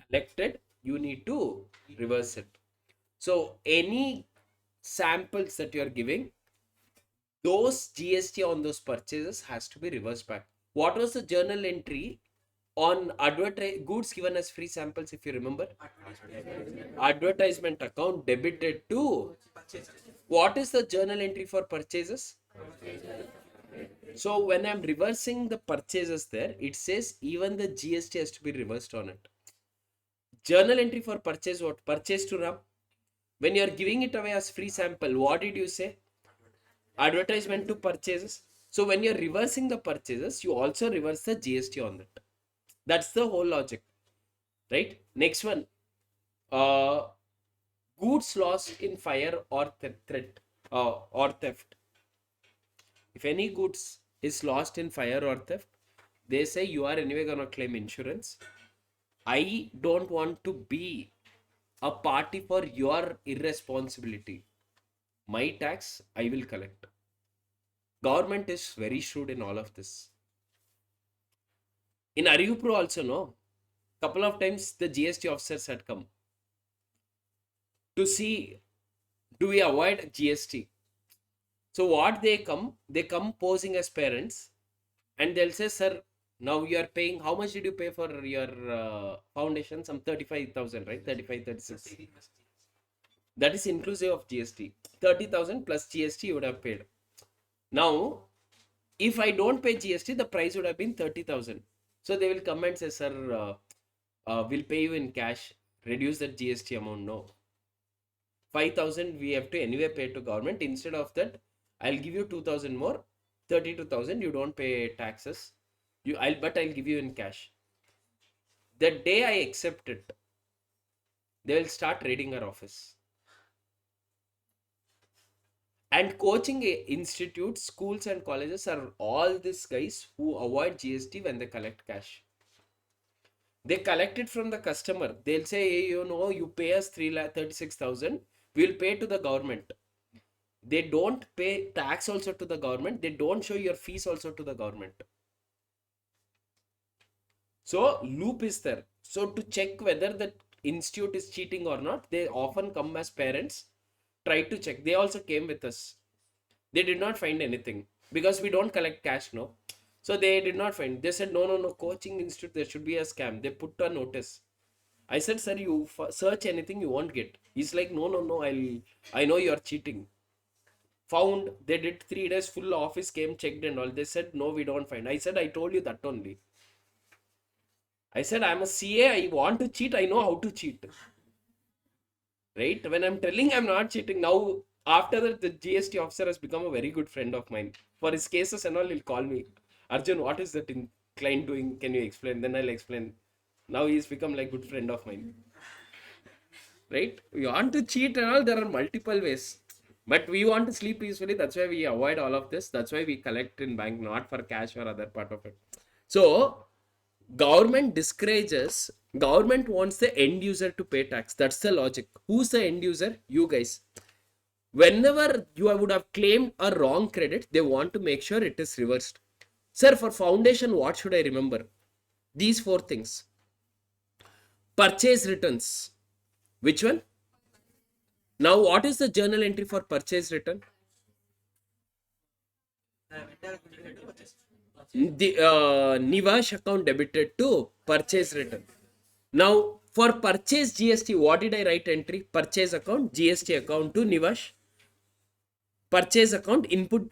collected, you need to reverse it. So any samples that you are giving, those GST on those purchases has to be reversed back. What was the journal entry on goods given as free samples, if you remember? Advertisement account debited to. What is the journal entry for purchases? So when I'm reversing the purchases there, it says even the GST has to be reversed on it. Journal entry for purchase, what? Purchase to Ram. When you are giving it away as free sample, what did you say? Advertisement to purchases. So when you're reversing the purchases, you also reverse the GST on that. That's the whole logic, right? Next one, goods lost in fire or threat or theft. If any goods is lost in fire or theft, they say you are anyway gonna claim insurance. I don't want to be a party for your irresponsibility. My tax I will collect. Government is very shrewd in all of this. In ArivuPro also, no, couple of times the GST officers had come to see, do we avoid GST? So what they come posing as parents, and they'll say, sir, now you are paying, how much did you pay for your foundation? Some 35,000, right? 35, 36. That is inclusive of GST. 30,000 plus GST you would have paid. Now, if I don't pay GST, the price would have been 30,000. So they will come and say, sir, we'll pay you in cash. Reduce that GST amount. No. 5,000 we have to anyway pay to government. Instead of that, I'll give you 2,000 more. 32,000 you don't pay taxes. But I'll give you in cash. The day I accept it, they will start raiding our office. And coaching institutes, schools and colleges are all these guys who avoid GST when they collect cash. They collect it from the customer. They'll say, hey, you pay us 36,000. We'll pay to the government. They don't pay tax also to the government. They don't show your fees also to the government. So loop is there. So to check whether the institute is cheating or not, they often come as parents, try to check. They also came with us. They did not find anything because we don't collect cash, no. So they did not find. They said, no, coaching institute, there should be a scam. They put a notice. I said, sir, you search anything, you won't get. He's like, no, I know you are cheating. Found, they did 3 days, full office came, checked and all. They said, no, we don't find. I said, I told you that only. I said, I'm a CA, I want to cheat, I know how to cheat. Right? When I'm telling I'm not cheating, now after that, the GST officer has become a very good friend of mine. For his cases and all, he'll call me. Arjun, what is that client doing? Can you explain? Then I'll explain. Now he's become like good friend of mine. Right? We want to cheat and all, there are multiple ways. But we want to sleep peacefully. That's why we avoid all of this. That's why we collect in bank, not for cash or other part of it. So, government discourages, government wants the end user to pay tax. That's the logic. Who's the end user? You guys. Whenever you would have claimed a wrong credit, they want to make sure it is reversed. Sir, for foundation, what should I remember? These 4 things. Purchase returns. Which one? Now, what is the journal entry for purchase return? The Nivash account debited to purchase return. Now, For purchase GST, what did I write entry? Purchase account, GST account to Nivash. Purchase account, input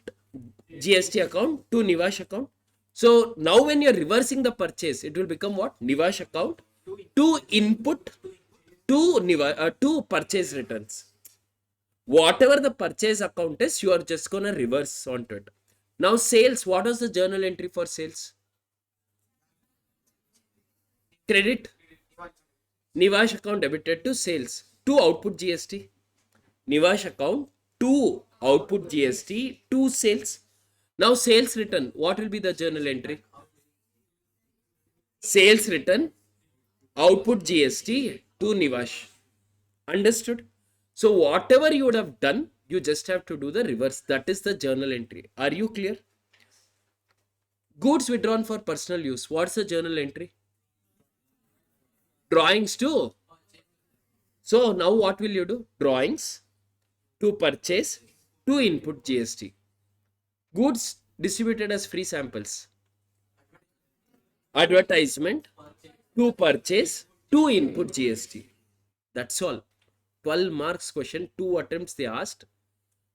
GST account to Nivash account. So now when you're reversing the purchase, it will become what? Nivash account to input to purchase returns. Whatever the purchase account is, you are just gonna reverse onto it. Now sales, what was the journal entry for sales? Credit. Nivash account debited to sales to output GST. Nivash account to output GST to sales. Now sales return, what will be the journal entry? Sales return, output GST to Nivash. Understood? So whatever you would have done, you just have to do the reverse. That is the journal entry. Are you clear? Goods withdrawn for personal use. What's the journal entry? Drawings too. So now what will you do? Drawings to purchase to input GST. Goods distributed as free samples. Advertisement to purchase to input GST. That's all. 12 marks question, 2 attempts they asked.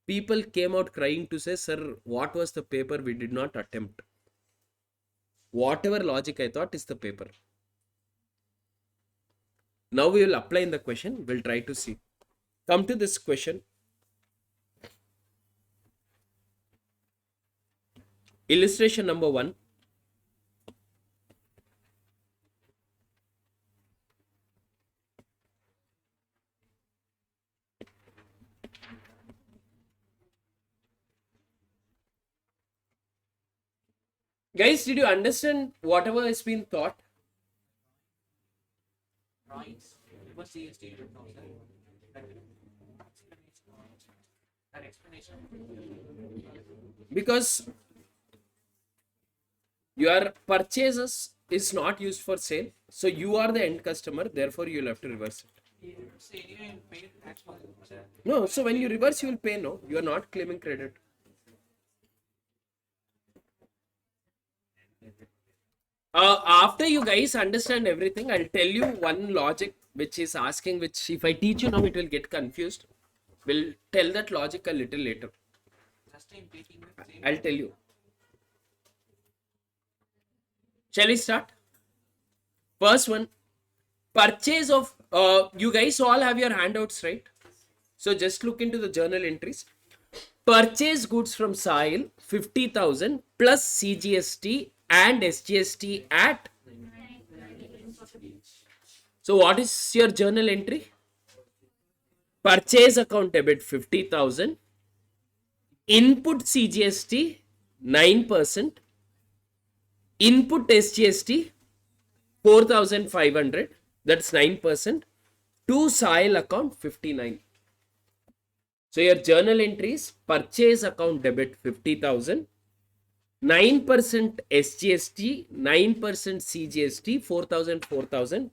People came out crying to say, sir, what was the paper we did not attempt? Whatever logic I thought is the paper. Now we will apply in the question. We'll try to see. Come to this question. Illustration number 1. Guys, did you understand whatever has been taught? Drawings, reverse GST 2000. That explanation. Because your purchases is not used for sale. So you are the end customer. Therefore, you will have to reverse it. So anyway, paid tax for it. No, so when you reverse, you will pay. No, you are not claiming credit. After you guys understand everything, I'll tell you one logic which is asking, which if I teach you now, it will get confused. We'll tell that logic a little later. Just in taking the same. I'll tell you. Shall we start? First one, purchase of, you guys all have your handouts, right? So just look into the journal entries. Purchase goods from Sahil, 50,000 plus CGST and SGST at. So what is your journal entry? Purchase account debit 50,000. Input CGST 9%. Input SGST 4,500. That's 9%. To Sahil account 59. So your journal entries, purchase account debit 50,000. 9% SGST, 9% CGST, 4,000, 4,000.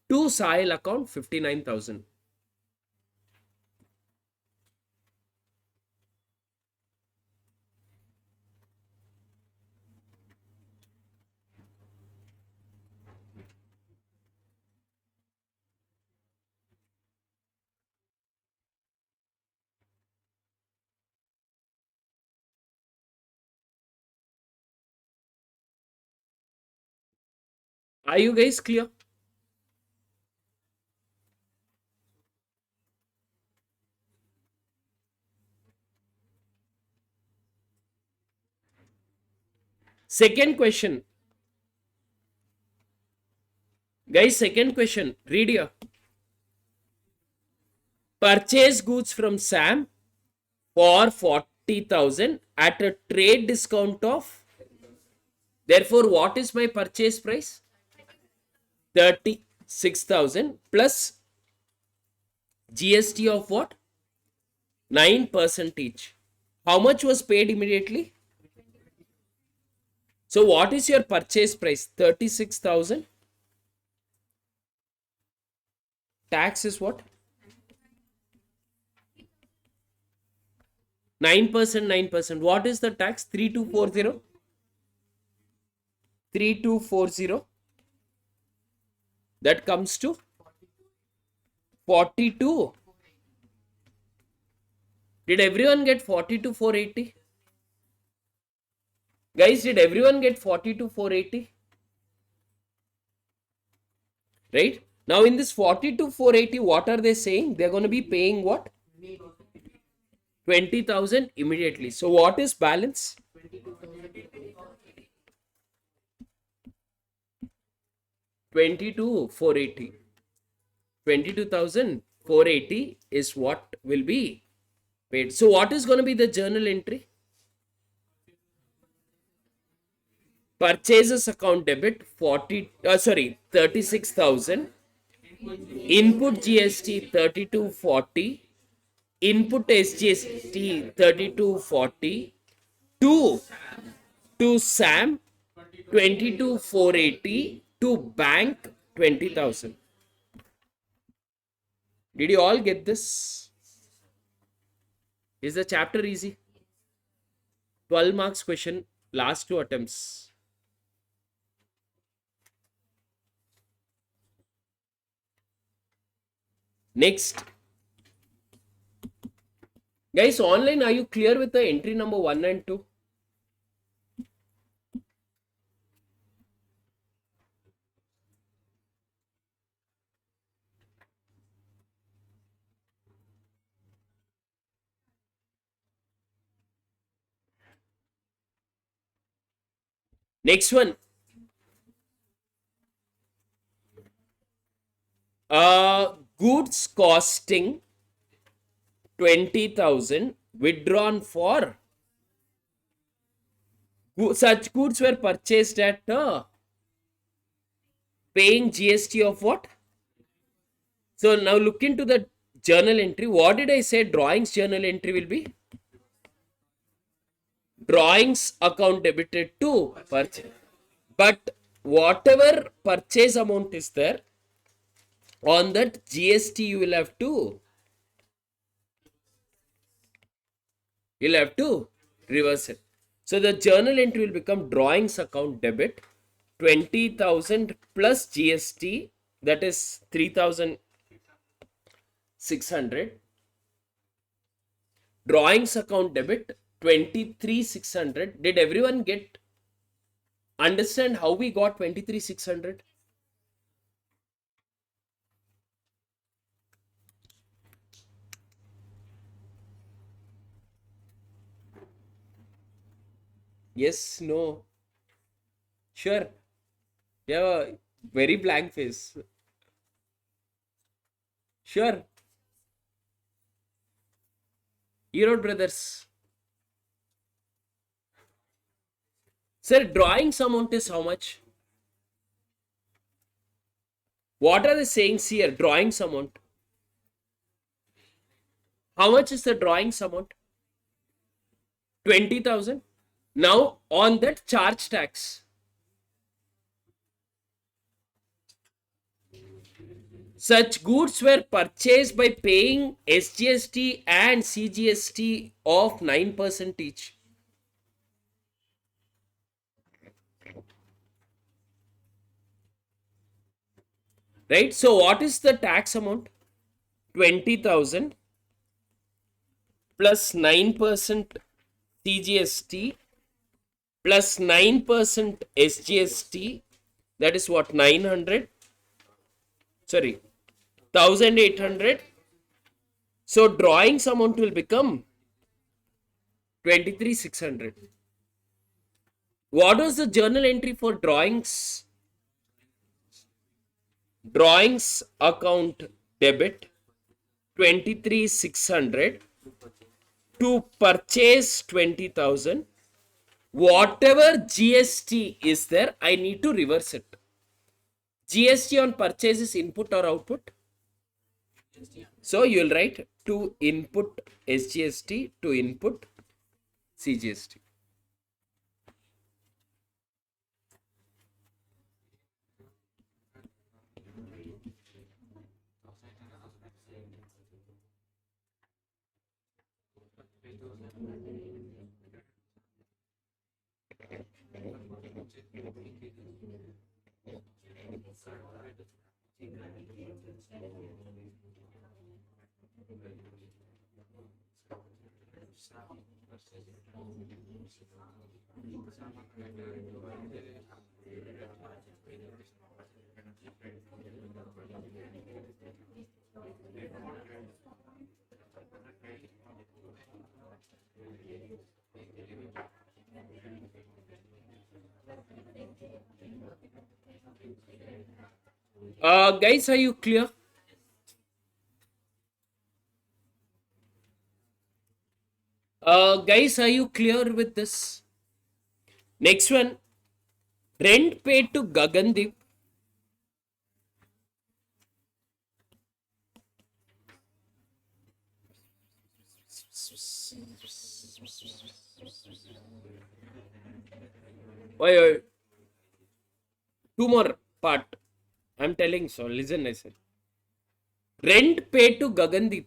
To Sahil account 59,000. Are you guys clear? Second question. Guys, second question. Read here. Purchase goods from Sam for 40,000 at a trade discount of. Therefore, what is my purchase price? 36,000 plus GST of what? 9% each. How much was paid immediately? So what is your purchase price? 36,000. Tax is what? 9%, 9%. What is the tax? 3240. 3240. That comes to 42. Did everyone get 42 480? Guys, did everyone get 42 480? Right? Now in this 42 480, what are they saying? They're going to be paying what? 20,000 immediately. So what is balance? 22 480. 22,480 is what will be paid. So what is going to be the journal entry? Purchases account debit 36,000. Input GST 3240. Input SGST 3240. To Sam 22,480. To bank 20,000. Did you all get this? Is the chapter easy? 12 marks question, last 2 attempts. Next. Guys, online, are you clear with the entry number 1 and 2? Next one. Goods costing 20,000 withdrawn for such goods were purchased at paying GST of what? So now look into the journal entry. What did I say drawings journal entry will be? Drawings account debited to purchase. But whatever purchase amount is there, on that GST you will have to reverse it. So the journal entry will become drawings account debit 20,000 plus GST, that is 3,600. Drawings account debit 23,600. Did everyone understand how we got 23,600? Yes, no. Sure. You have a very blank face. Sure. Hero brothers. Sir, drawings amount is how much? What are they saying here? Drawings amount. How much is the drawings amount? 20,000. Now on that charge tax. Such goods were purchased by paying SGST and CGST of 9% each. Right? So what is the tax amount? 20,000 plus 9% CGST plus 9% SGST. That is what? 900. Sorry. 1,800. So drawings amount will become 23,600. What was the journal entry for drawings? Drawings account debit 23,600 to purchase 20,000. Whatever GST is there, I need to reverse it. GST on purchase is input or output? So you will write to input SGST to input CGST. Guys, are you clear? Guys, are you clear with this? Next one, rent paid to Gagandeep. Wait. Two more part. I'm telling so. Listen, I said. Rent paid to Gagandeep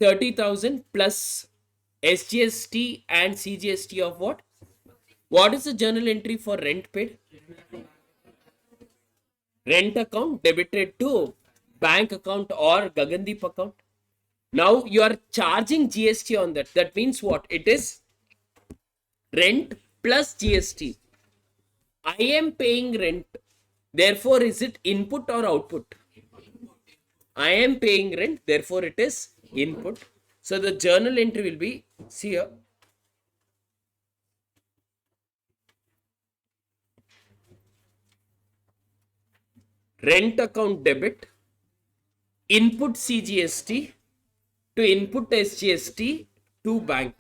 30,000 plus SGST and CGST of what? What is the journal entry for rent paid? Rent account debited to bank account or Gagandeep account. Now you are charging GST on that. That means what? It is rent plus GST. I am paying rent. Therefore, is it input or output? I am paying rent. Therefore, it is input. So the journal entry will be, see here. Rent account debit, input CGST to input SGST to bank.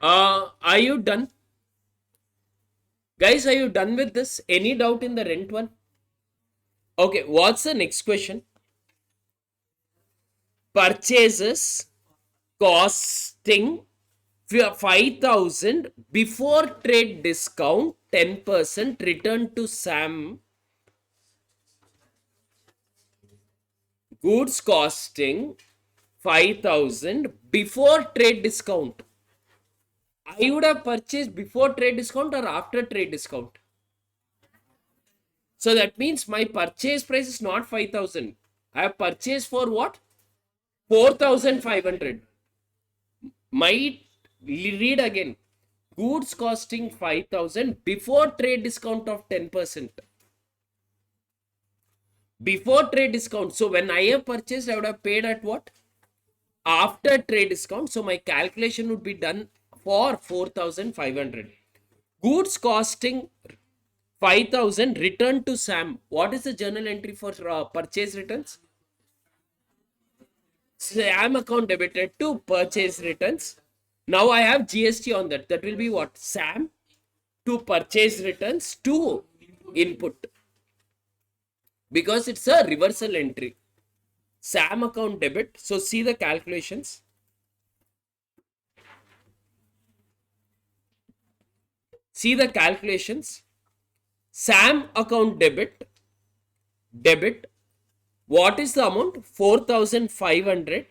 Are you done? Guys, are you done with this? Any doubt in the rent one? Okay, what's the next question? Purchases costing 5,000 before trade discount 10% return to SAM. Goods costing 5,000 before trade discount. I would have purchased before trade discount or after trade discount. So that means my purchase price is not 5,000. I have purchased for what? 4,500. Might read again. Goods costing 5,000 before trade discount of 10%. Before trade discount. So when I have purchased, I would have paid at what? After trade discount. So my calculation would be done for 4,500. Goods costing 5,000 return to SAM. What is the journal entry for purchase returns? SAM account debited to purchase returns. Now I have GST on that. That will be what? SAM to purchase returns to input. Because it's a reversal entry. SAM account debit. So see the calculations. See the calculations. SAM account debit. What is the amount? 4,500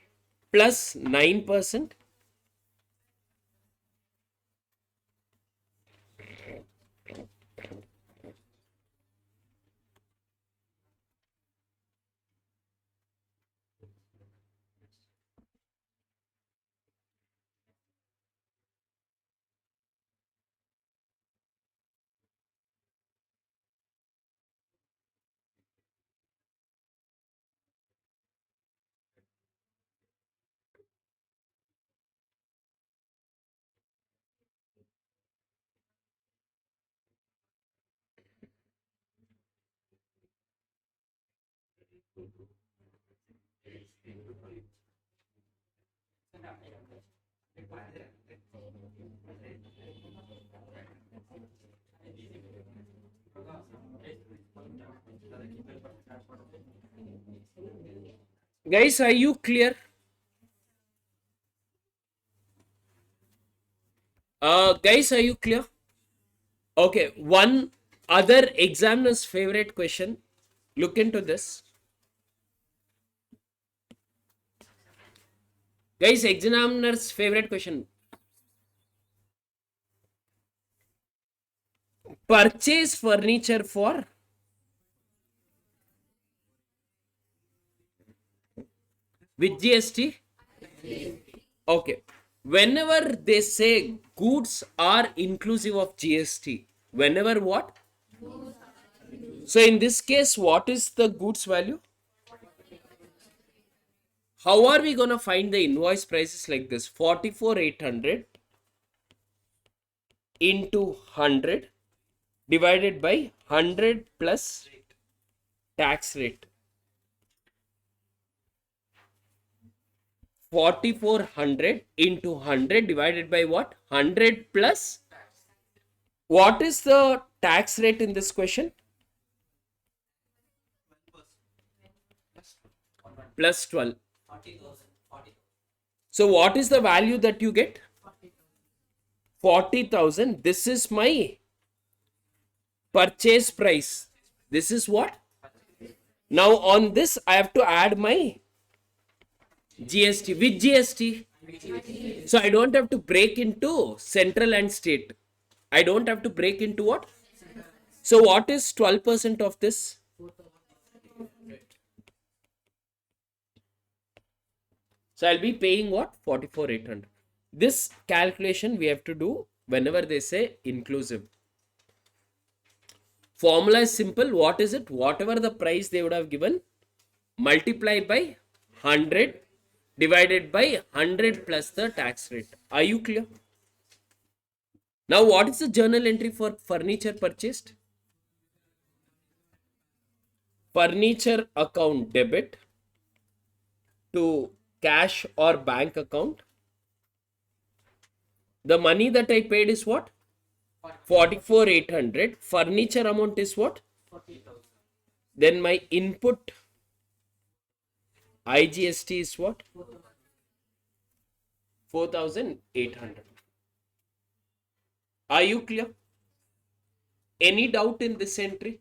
plus 9%. Guys, are you clear? Guys, are you clear? Okay, one other examiner's favorite question. Look into this. Guys, examiner's favorite question. Purchase furniture for with GST? Okay. Whenever they say goods are inclusive of GST, whenever what? So in this case, what is the goods value? How are we going to find the invoice prices like this? 44,800 into 100 divided by 100 plus tax rate. 4,400 into 100 divided by what? 100 plus. What is the tax rate in this question? Plus 12. 40,000. So what is the value that you get? 40,000. This is my purchase price. This is what? Now on this I have to add my GST. With GST. So I don't have to break into central and state. I don't have to break into what? So what is 12% of this? So I'll be paying what? 44,800. This calculation we have to do whenever they say inclusive. Formula is simple. What is it? Whatever the price they would have given, multiply by 100 divided by 100 plus the tax rate. Are you clear? Now what is the journal entry for furniture purchased? Furniture account debit to cash or bank account. The money that I paid is what? 44,800. Furniture amount is what? 40,000. Then my input IGST is what? 4,800. Are you clear? Any doubt in this entry?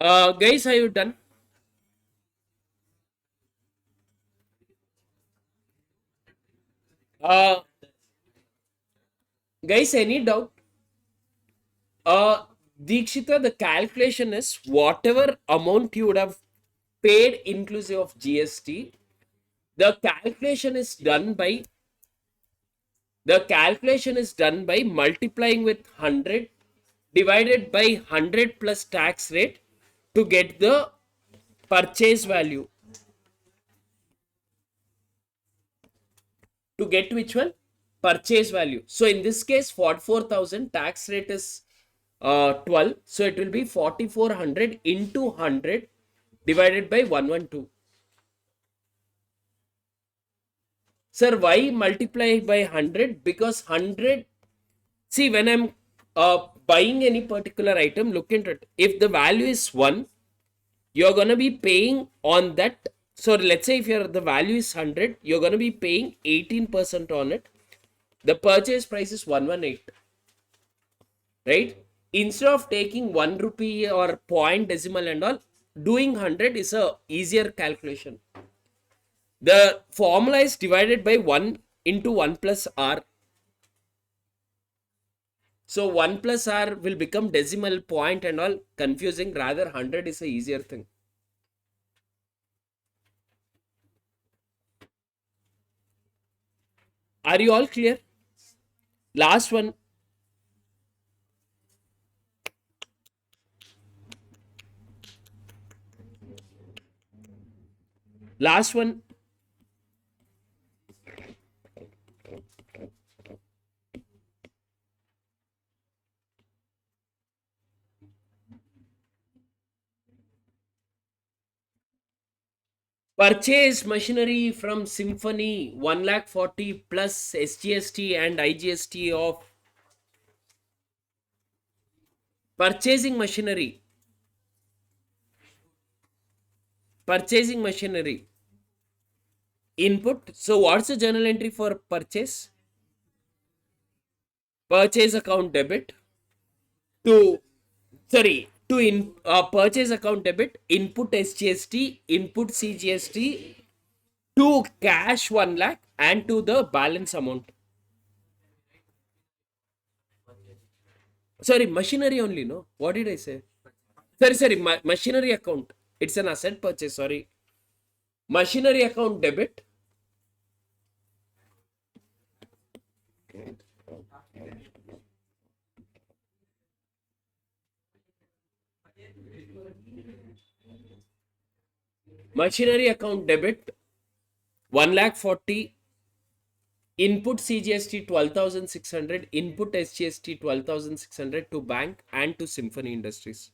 Guys, are you done? Guys, any doubt? Dikshita, the calculation is whatever amount you would have paid inclusive of GST, the calculation is done by multiplying with 100 divided by 100 plus tax rate to get the purchase value. To get which one? Purchase value. So in this case, 44,000, tax rate is 12. So it will be 4,400 into 100 divided by 112. Sir, why multiply by 100? Because 100, see, when I'm buying any particular item, look into it. If the value is 1, you're going to be paying on that. So let's say if the value is 100, you're going to be paying 18% on it. The purchase price is 118, right? Instead of taking 1 rupee or point decimal and all, doing 100 is a easier calculation. The formula is divided by 1 into 1 plus R. So 1 plus r will become decimal point and all confusing. Rather 100 is a easier thing. Are you all clear? Last one. Last one. Purchase machinery from Symphony 1,40,000 plus SGST and IGST of purchasing machinery. Purchasing machinery. Input. So what's the journal entry for purchase? Purchase account debit to purchase account debit, input SGST, input CGST to cash 1 lakh and to the balance amount. Sorry, machinery only, no? What did I say? Machinery account. It's an asset purchase, sorry. Machinery account debit. Machinery account debit 1,40,000, input CGST 12,600, input SGST 12,600 to bank and to Symphony Industries.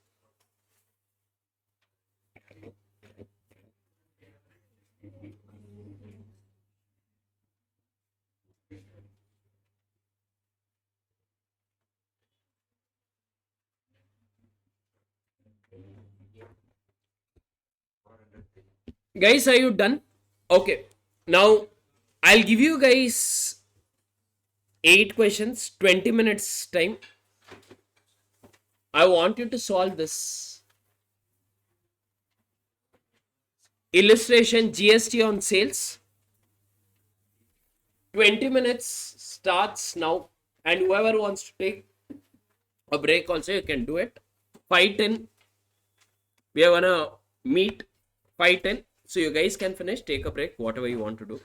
Guys, are you done? Okay. Now, I'll give you guys 8 questions, 20 minutes time. I want you to solve this. Illustration GST on sales. 20 minutes starts now. And whoever wants to take a break also, you can do it. 5:10. We are gonna meet 5:10. So you guys can finish, take a break, whatever you want to do.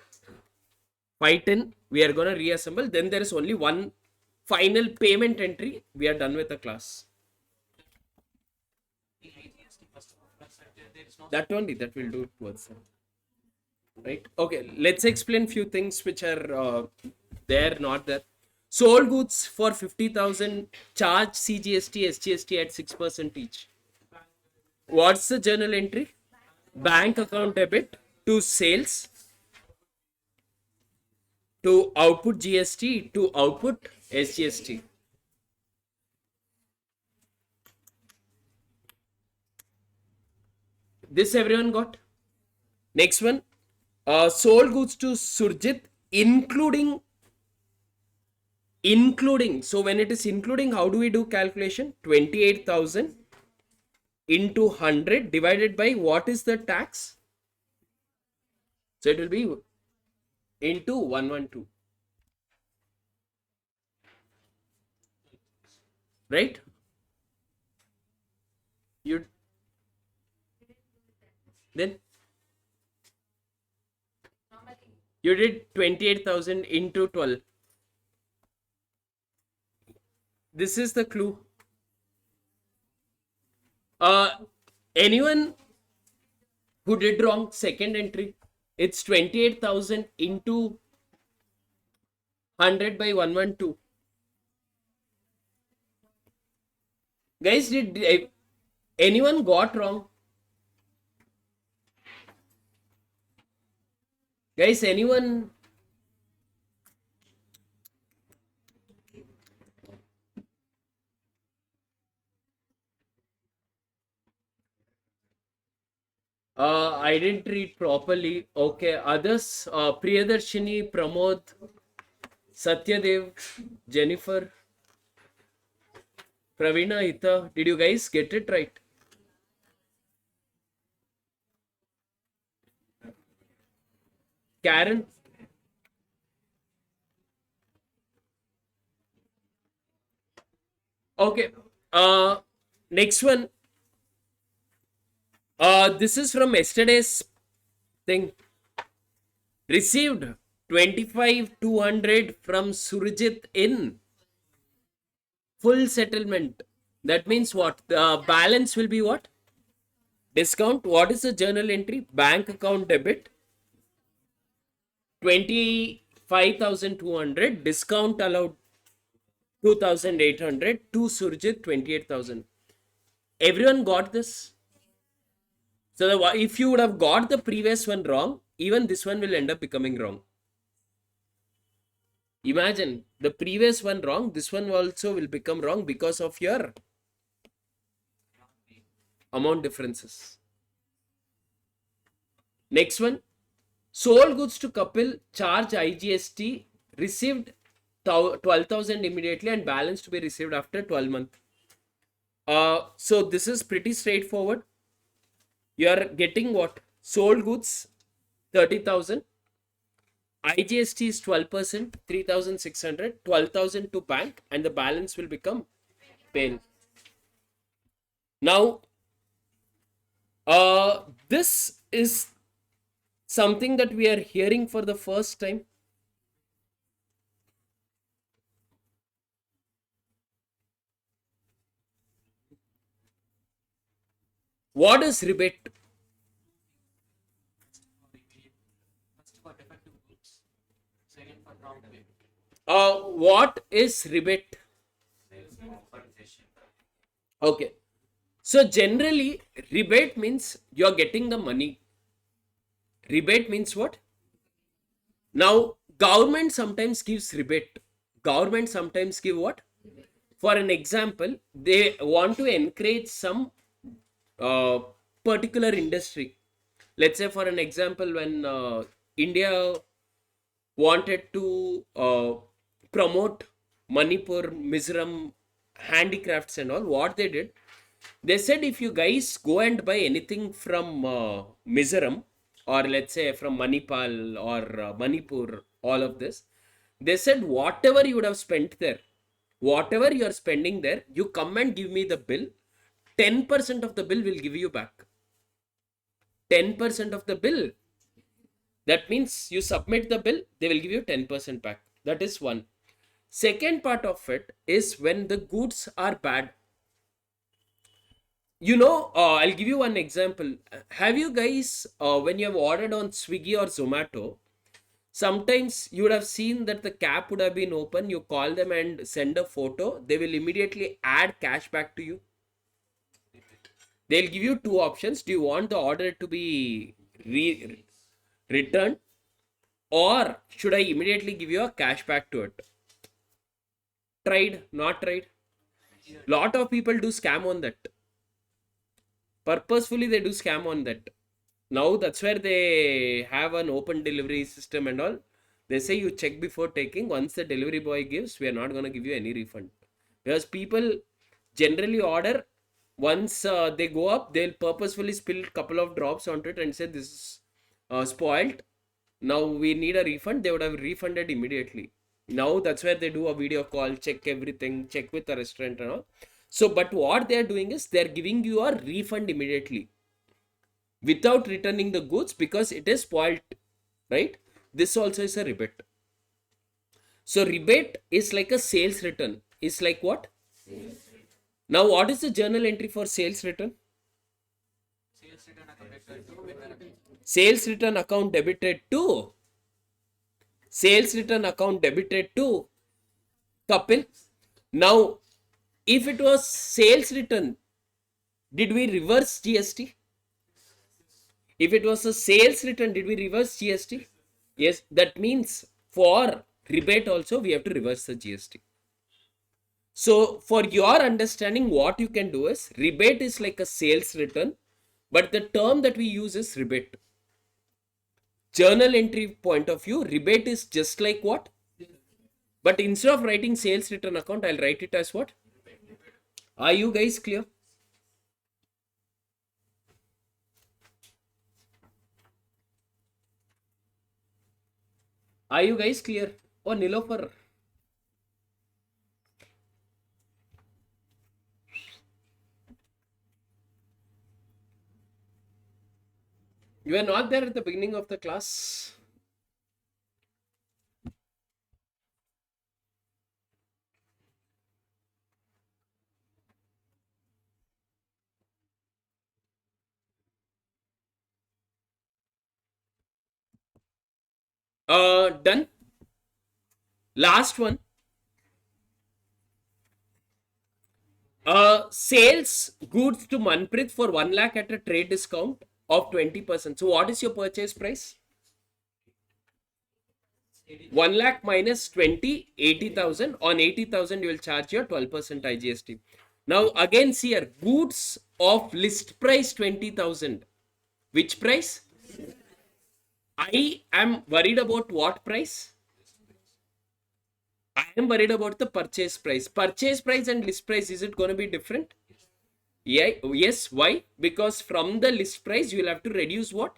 5:10, we are gonna reassemble. Then there is only one final payment entry. We are done with the class. That only, that will do towards them. Right? Okay, let's explain few things which are there, not there. Sold goods for 50,000, charge CGST, SGST at 6% each. What's the journal entry? Bank account debit to sales, to output GST, to output SGST. This everyone got? Next one, sold goods to Surjit, including. So when it is including, how do we do calculation? 28,000 into 100 divided by what is the tax? So it will be into 112. Right? You then you did 28,000 into 12. This is the clue. Anyone who did wrong, second entry, it's 28,000 into 100 by 112. Guys, did anyone got wrong? Guys, anyone? I didn't read properly. Okay, others, Priyadarshini, Pramod, Satyadev, Jennifer, Pravina, Hita. Did you guys get it right? Karen? Okay. Next one. This is from yesterday's thing. Received 25,200 from Surjit in full settlement. That means what? The balance will be what? Discount. What is the journal entry? Bank account debit 25,200. Discount allowed 2,800. To Surjit 28,000. Everyone got this? So if you would have got the previous one wrong, even this one will end up becoming wrong. Imagine the previous one wrong, this one also will become wrong because of your amount differences. Next one, sold goods to couple, charge IGST, received 12,000 immediately and balance to be received after 12 months. So this is pretty straightforward. You are getting what? Sold goods 30,000. IGST is 12%, 3,600, 12,000 to bank, and the balance will become paid. Now, this is something that we are hearing for the first time. What is rebate? First for defective goods, second for prompt payment. What is rebate? Compensation. Okay. So generally, rebate means you're getting the money. Rebate means what? Now, government sometimes gives rebate. Government sometimes give what? For an example, they want to encourage some particular industry. Let's say for an example, when India wanted to promote Manipur, Mizoram handicrafts and all, what they did, they said if you guys go and buy anything from Mizoram, or let's say from Manipal or Manipur, all of this, they said whatever you would have spent there, whatever you are spending there, you come and give me the bill. 10% of the bill will give you back. 10% of the bill. That means you submit the bill, they will give you 10% back. That is one. Second part of it is when the goods are bad. You know, I'll give you one example. Have you guys, when you have ordered on Swiggy or Zomato, sometimes you would have seen that the cap would have been open. You call them and send a photo. They will immediately add cash back to you. They'll give you two options. Do you want the order to be returned, or should I immediately give you a cash back to it? Tried, not tried. Lot of people do scam on that. Purposefully they do scam on that. Now that's where they have an open delivery system and all. They say you check before taking. Once the delivery boy gives, we are not going to give you any refund. Because people generally order, once they go up, they'll purposefully spill a couple of drops onto it and say this is spoiled. Now we need a refund. They would have refunded immediately. Now that's where they do a video call, check everything, check with the restaurant and all. So, but what they're doing is they're giving you a refund immediately without returning the goods because it is spoiled, right? This also is a rebate. So rebate is like a sales return. It's like what? Now, what is the journal entry for sales return? Sales return account debited to Sales return account debited to. Sales return account debited to Kapil. Now, if it was sales return, did we reverse GST? If it was a sales return, did we reverse GST? Yes, that means for rebate also we have to reverse the GST. So for your understanding, what you can do is rebate is like a sales return, but the term that we use is rebate. Journal entry point of view, rebate is just like what? But instead of writing sales return account, I'll write it as what? Are you guys clear? Are you guys clear? Oh, Nilofer. You were not there at the beginning of the class. Done. Last one. Sales goods to Manpreet for 1 lakh at a trade discount of 20%. So what is your purchase price? 1 lakh minus 20, 80,000. On 80,000, you will charge your 12% IGST. Now again see here, goods of list price 20,000. Which price? I am worried about what price? I am worried about the purchase price. Purchase price and list price, is it going to be different? Yeah, yes. Why? Because from the list price, you will have to reduce what?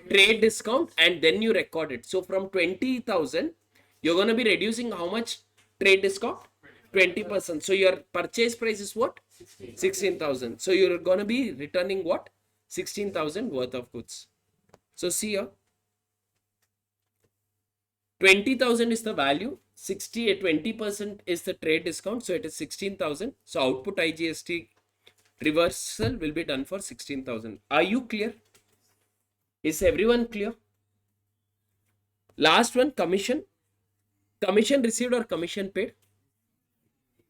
Trade discount, and then you record it. So from 20,000, you're going to be reducing how much trade discount? 20%. So your purchase price is what? 16,000. So you're going to be returning what? 16,000 worth of goods. So see here. 20,000 is the value. 20% is the trade discount. So it is 16,000. So output IGST reversal will be done for 16,000. Are you clear? Is everyone clear? Last one, commission. Commission received or commission paid?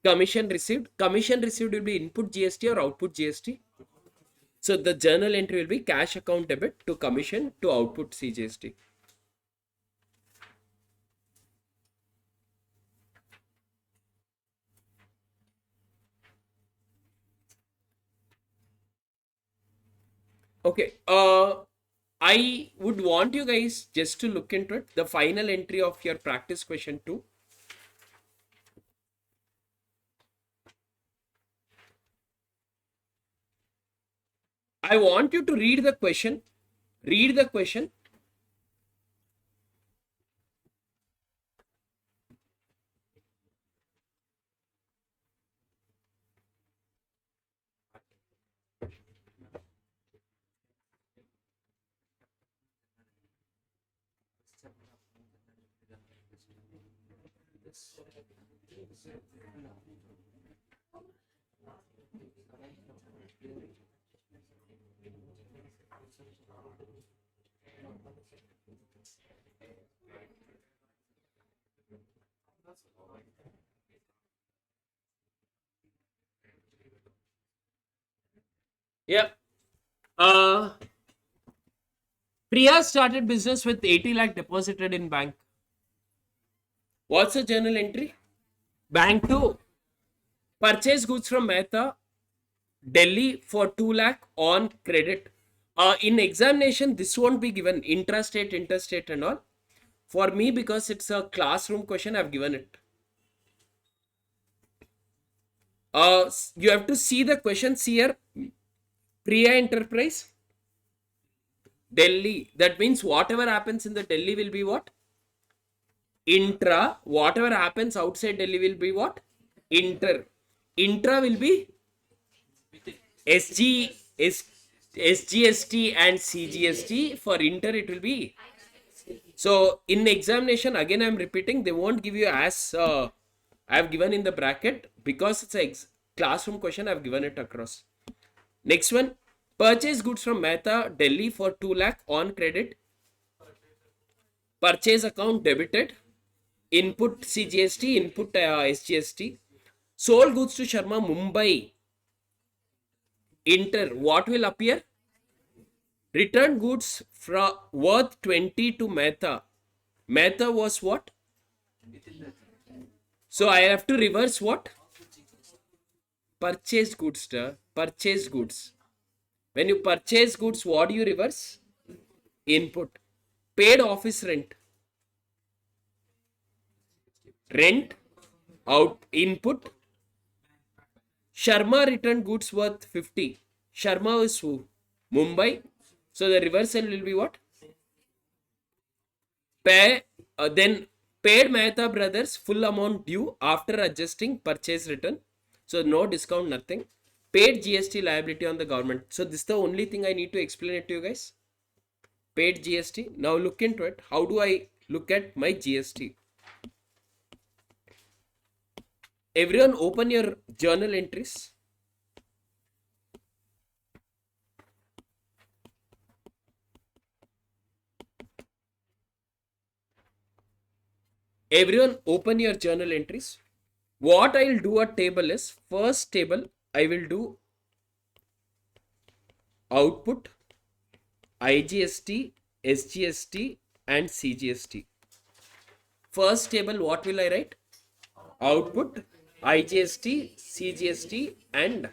Commission received. Commission received will be input GST or output GST. So the journal entry will be cash account debit to commission to output CGST. Okay. I would want you guys just to look into it. The final entry of your practice question 2. I want you to read the question. Read the question. Yeah. Priya started business with 80 lakh deposited in bank. What's the journal entry? Bank 2. Purchase goods from Mehta, Delhi for 2 lakh on credit. In examination, this won't be given. Intrastate, interstate and all. For me, because it's a classroom question, I've given it. You have to see the questions here. Priya Enterprise, Delhi. That means whatever happens in the Delhi will be what? Intra. Whatever happens outside Delhi will be what? Inter. Intra will be SGST and CGST. For inter it will be. So in examination, again I'm repeating, they won't give you as I have given in the bracket, because it's a classroom question. I've given it across. Next one, purchase goods from Mehta, Delhi for 2 lakh on credit. Purchase account debited. Input CGST, input SGST. Sold goods to Sharma, Mumbai. Inter. What will appear? Return goods from worth 20 to Mehta. Mehta was what? So I have to reverse what? Purchased goods, sir. Purchased goods. When you purchase goods, what do you reverse? Input. Paid office rent. Rent. Out. Input. Sharma returned goods worth 50. Sharma is who? Mumbai. So the reversal will be what? Then paid Mehta brothers full amount due after adjusting purchase return. So no discount, nothing. Paid GST liability on the government. So this is the only thing I need to explain it to you guys. paid GST. Now look into it. How do I look at my GST? Everyone open your journal entries. Everyone open your journal entries. What I'll do a table is, first table I will do output, IGST, SGST and CGST. First table, what will I write? Output, IGST, CGST and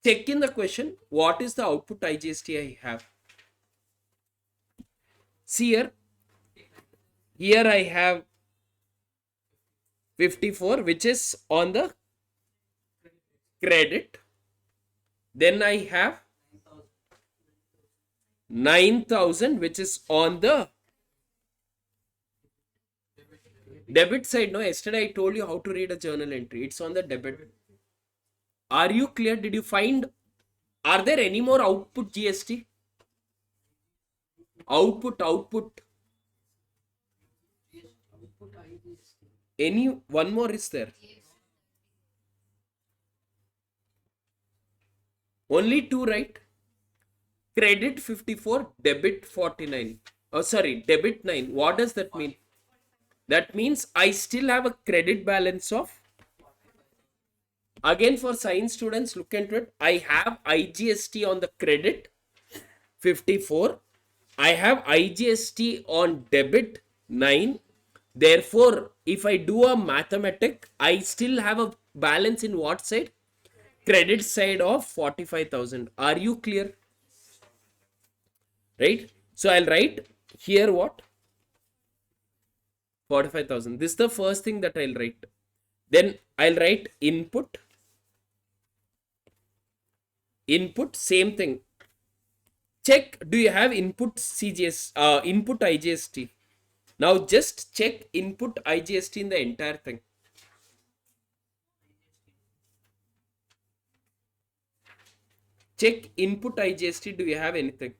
check in the question, what is the output IGST I have? See here I have 54 which is on the credit. Then I have 9,000 which is on the debit side. No, yesterday I told you how to read a journal entry. It's on the debit. Are you clear? Did you find? Are there any more output GST? Output. Any one more is there? Only two, right? Credit 54, debit 49. Oh, sorry, debit 9. What does that mean? That means I still have a credit balance of. Again, for science students, look into it. I have IGST on the credit 54. I have IGST on debit 9. Therefore, if I do a mathematic, I still have a balance in what side? Credit side of 45,000. Are you clear? Right? So I'll write here what? 45,000. This is the first thing that I'll write. Then I'll write input. Input, same thing. Check, do you have input input IGST? Now just check input IGST in the entire thing. Check input IGST, do you have anything?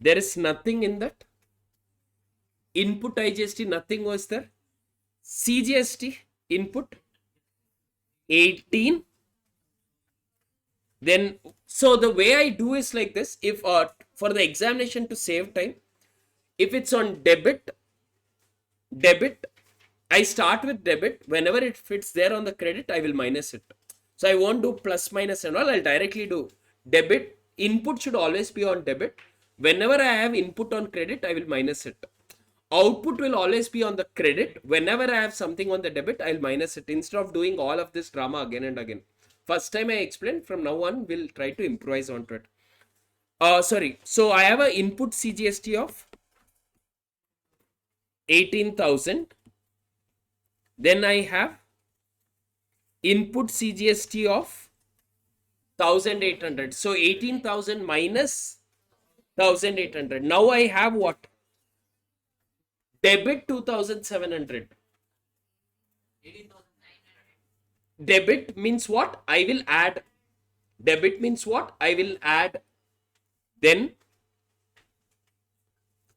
There is nothing in that. Input IGST, nothing was there. CGST input 18. Then, so the way I do is like this. If for the examination to save time, if it's on debit, I start with debit. Whenever it fits there on the credit, I will minus it. So I won't do plus minus and all. I'll directly do debit. Input should always be on debit. Whenever I have input on credit, I will minus it. Output will always be on the credit. Whenever I have something on the debit, I'll minus it instead of doing all of this drama again and again. First time I explained, from now on, we'll try to improvise onto it. Sorry. So I have an input CGST of 18,000. Then I have input CGST of 1,800. So 18,000 minus 1,800. Now I have what? Debit 2,700. Debit means what? I will add. Debit means what? I will add. Then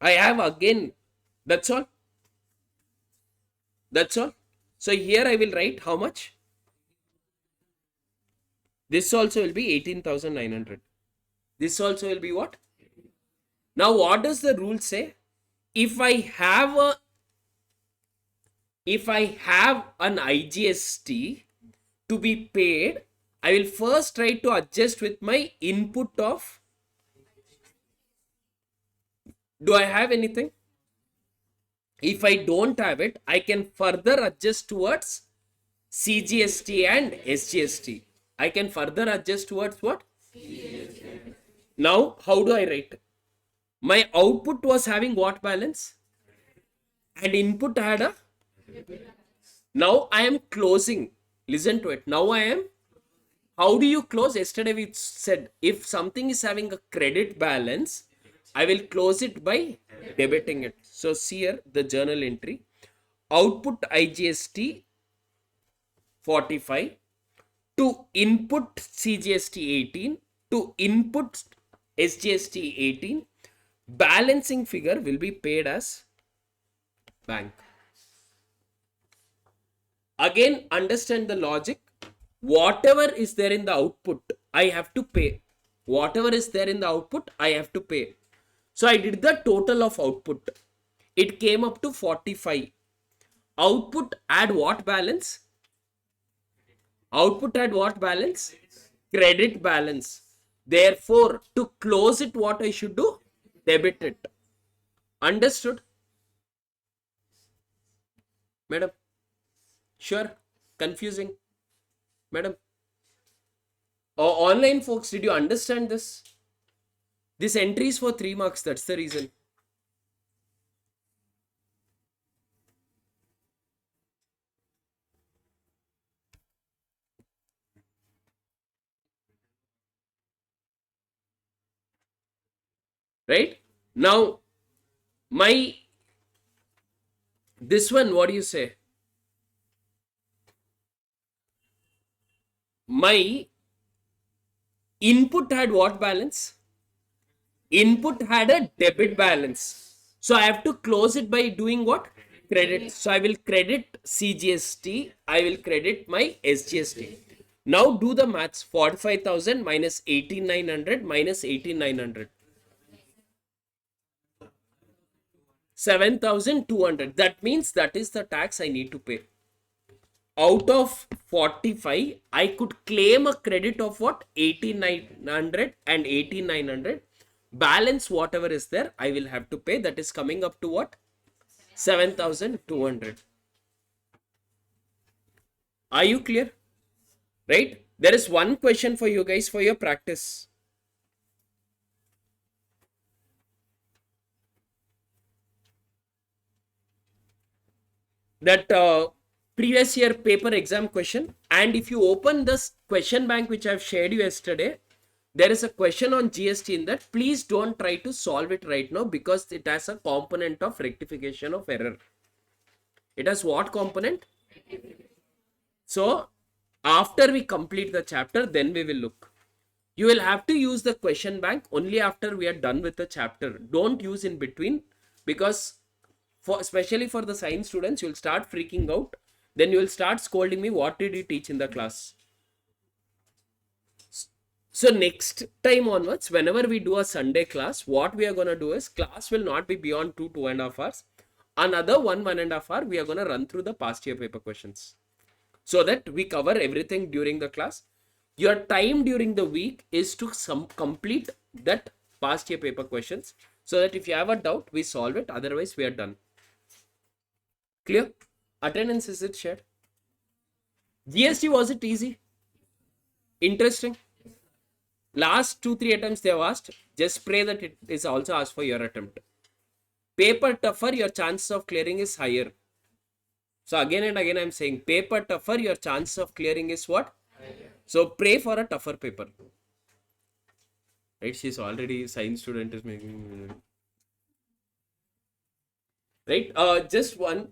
I have again. That's all. That's all. So here I will write how much? This also will be 18,900. This also will be what? Now what does the rule say? If I have an IGST to be paid, I will first try to adjust with my input of. Do I have anything? If I don't have it, I can further adjust towards CGST and SGST. I can further adjust towards what? CGST. Now, how do I write? My output was having what balance? And input had a. Now I am closing. Listen to it. Now I am. How do you close? Yesterday we said if something is having a credit balance, I will close it by debiting it. So see here the journal entry. Output IGST 45 to input CGST 18 to input SGST 18. Balancing figure will be paid as bank. Again, understand the logic. Whatever is there in the output, I have to pay. Whatever is there in the output, I have to pay. So I did the total of output. It came up to 45. Output add what balance? Output add what balance? Credit balance. Therefore, to close it, what I should do? Debit it. Understood? Madam? Sure? Confusing? Madam? Online folks, did you understand this? This entry is for 3 marks. That's the reason. Right? Now, this one, what do you say? My input had what balance? Input had a debit balance. So I have to close it by doing what? Credit. So I will credit CGST. I will credit my SGST. Now do the maths. 45,000 minus 18,900 minus 18,900. 7,200. That means that is the tax I need to pay. Out of 45, I could claim a credit of what? 18,900 and 18,900. Balance whatever is there, I will have to pay. That is coming up to what? 7,200. Are you clear? Right? There is one question for you guys for your practice. That previous year paper exam question, and if you open this question bank which I have shared you yesterday, there is a question on GST in that. Please don't try to solve it right now because it has a component of rectification of error. It has what component? So after we complete the chapter, then we will look. You will have to use the question bank only after we are done with the chapter. Don't use in between, because especially for the science students, you will start freaking out. Then you will start scolding me, what did you teach in the class? So next time onwards, whenever we do a Sunday class, what we are going to do is, class will not be beyond 2.5 hours. Another 1.5 hour, we are going to run through the past year paper questions, so that we cover everything during the class. Your time during the week is to complete that past year paper questions, so that if you have a doubt, we solve it. Otherwise, we are done. Clear? Attendance, is it shared? GST, was it easy? Interesting? Last 2-3 attempts they have asked. Just pray that it is also asked for your attempt. Paper tougher, your chances of clearing is higher. So again and again I am saying, paper tougher, your chances of clearing is what? So pray for a tougher paper. Right? She's already science student is making. Right? Just one.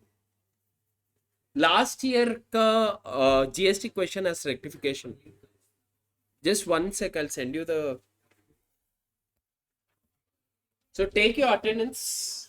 Last year ka GST question as rectification. Just one sec, I'll send you the. So take your attendance.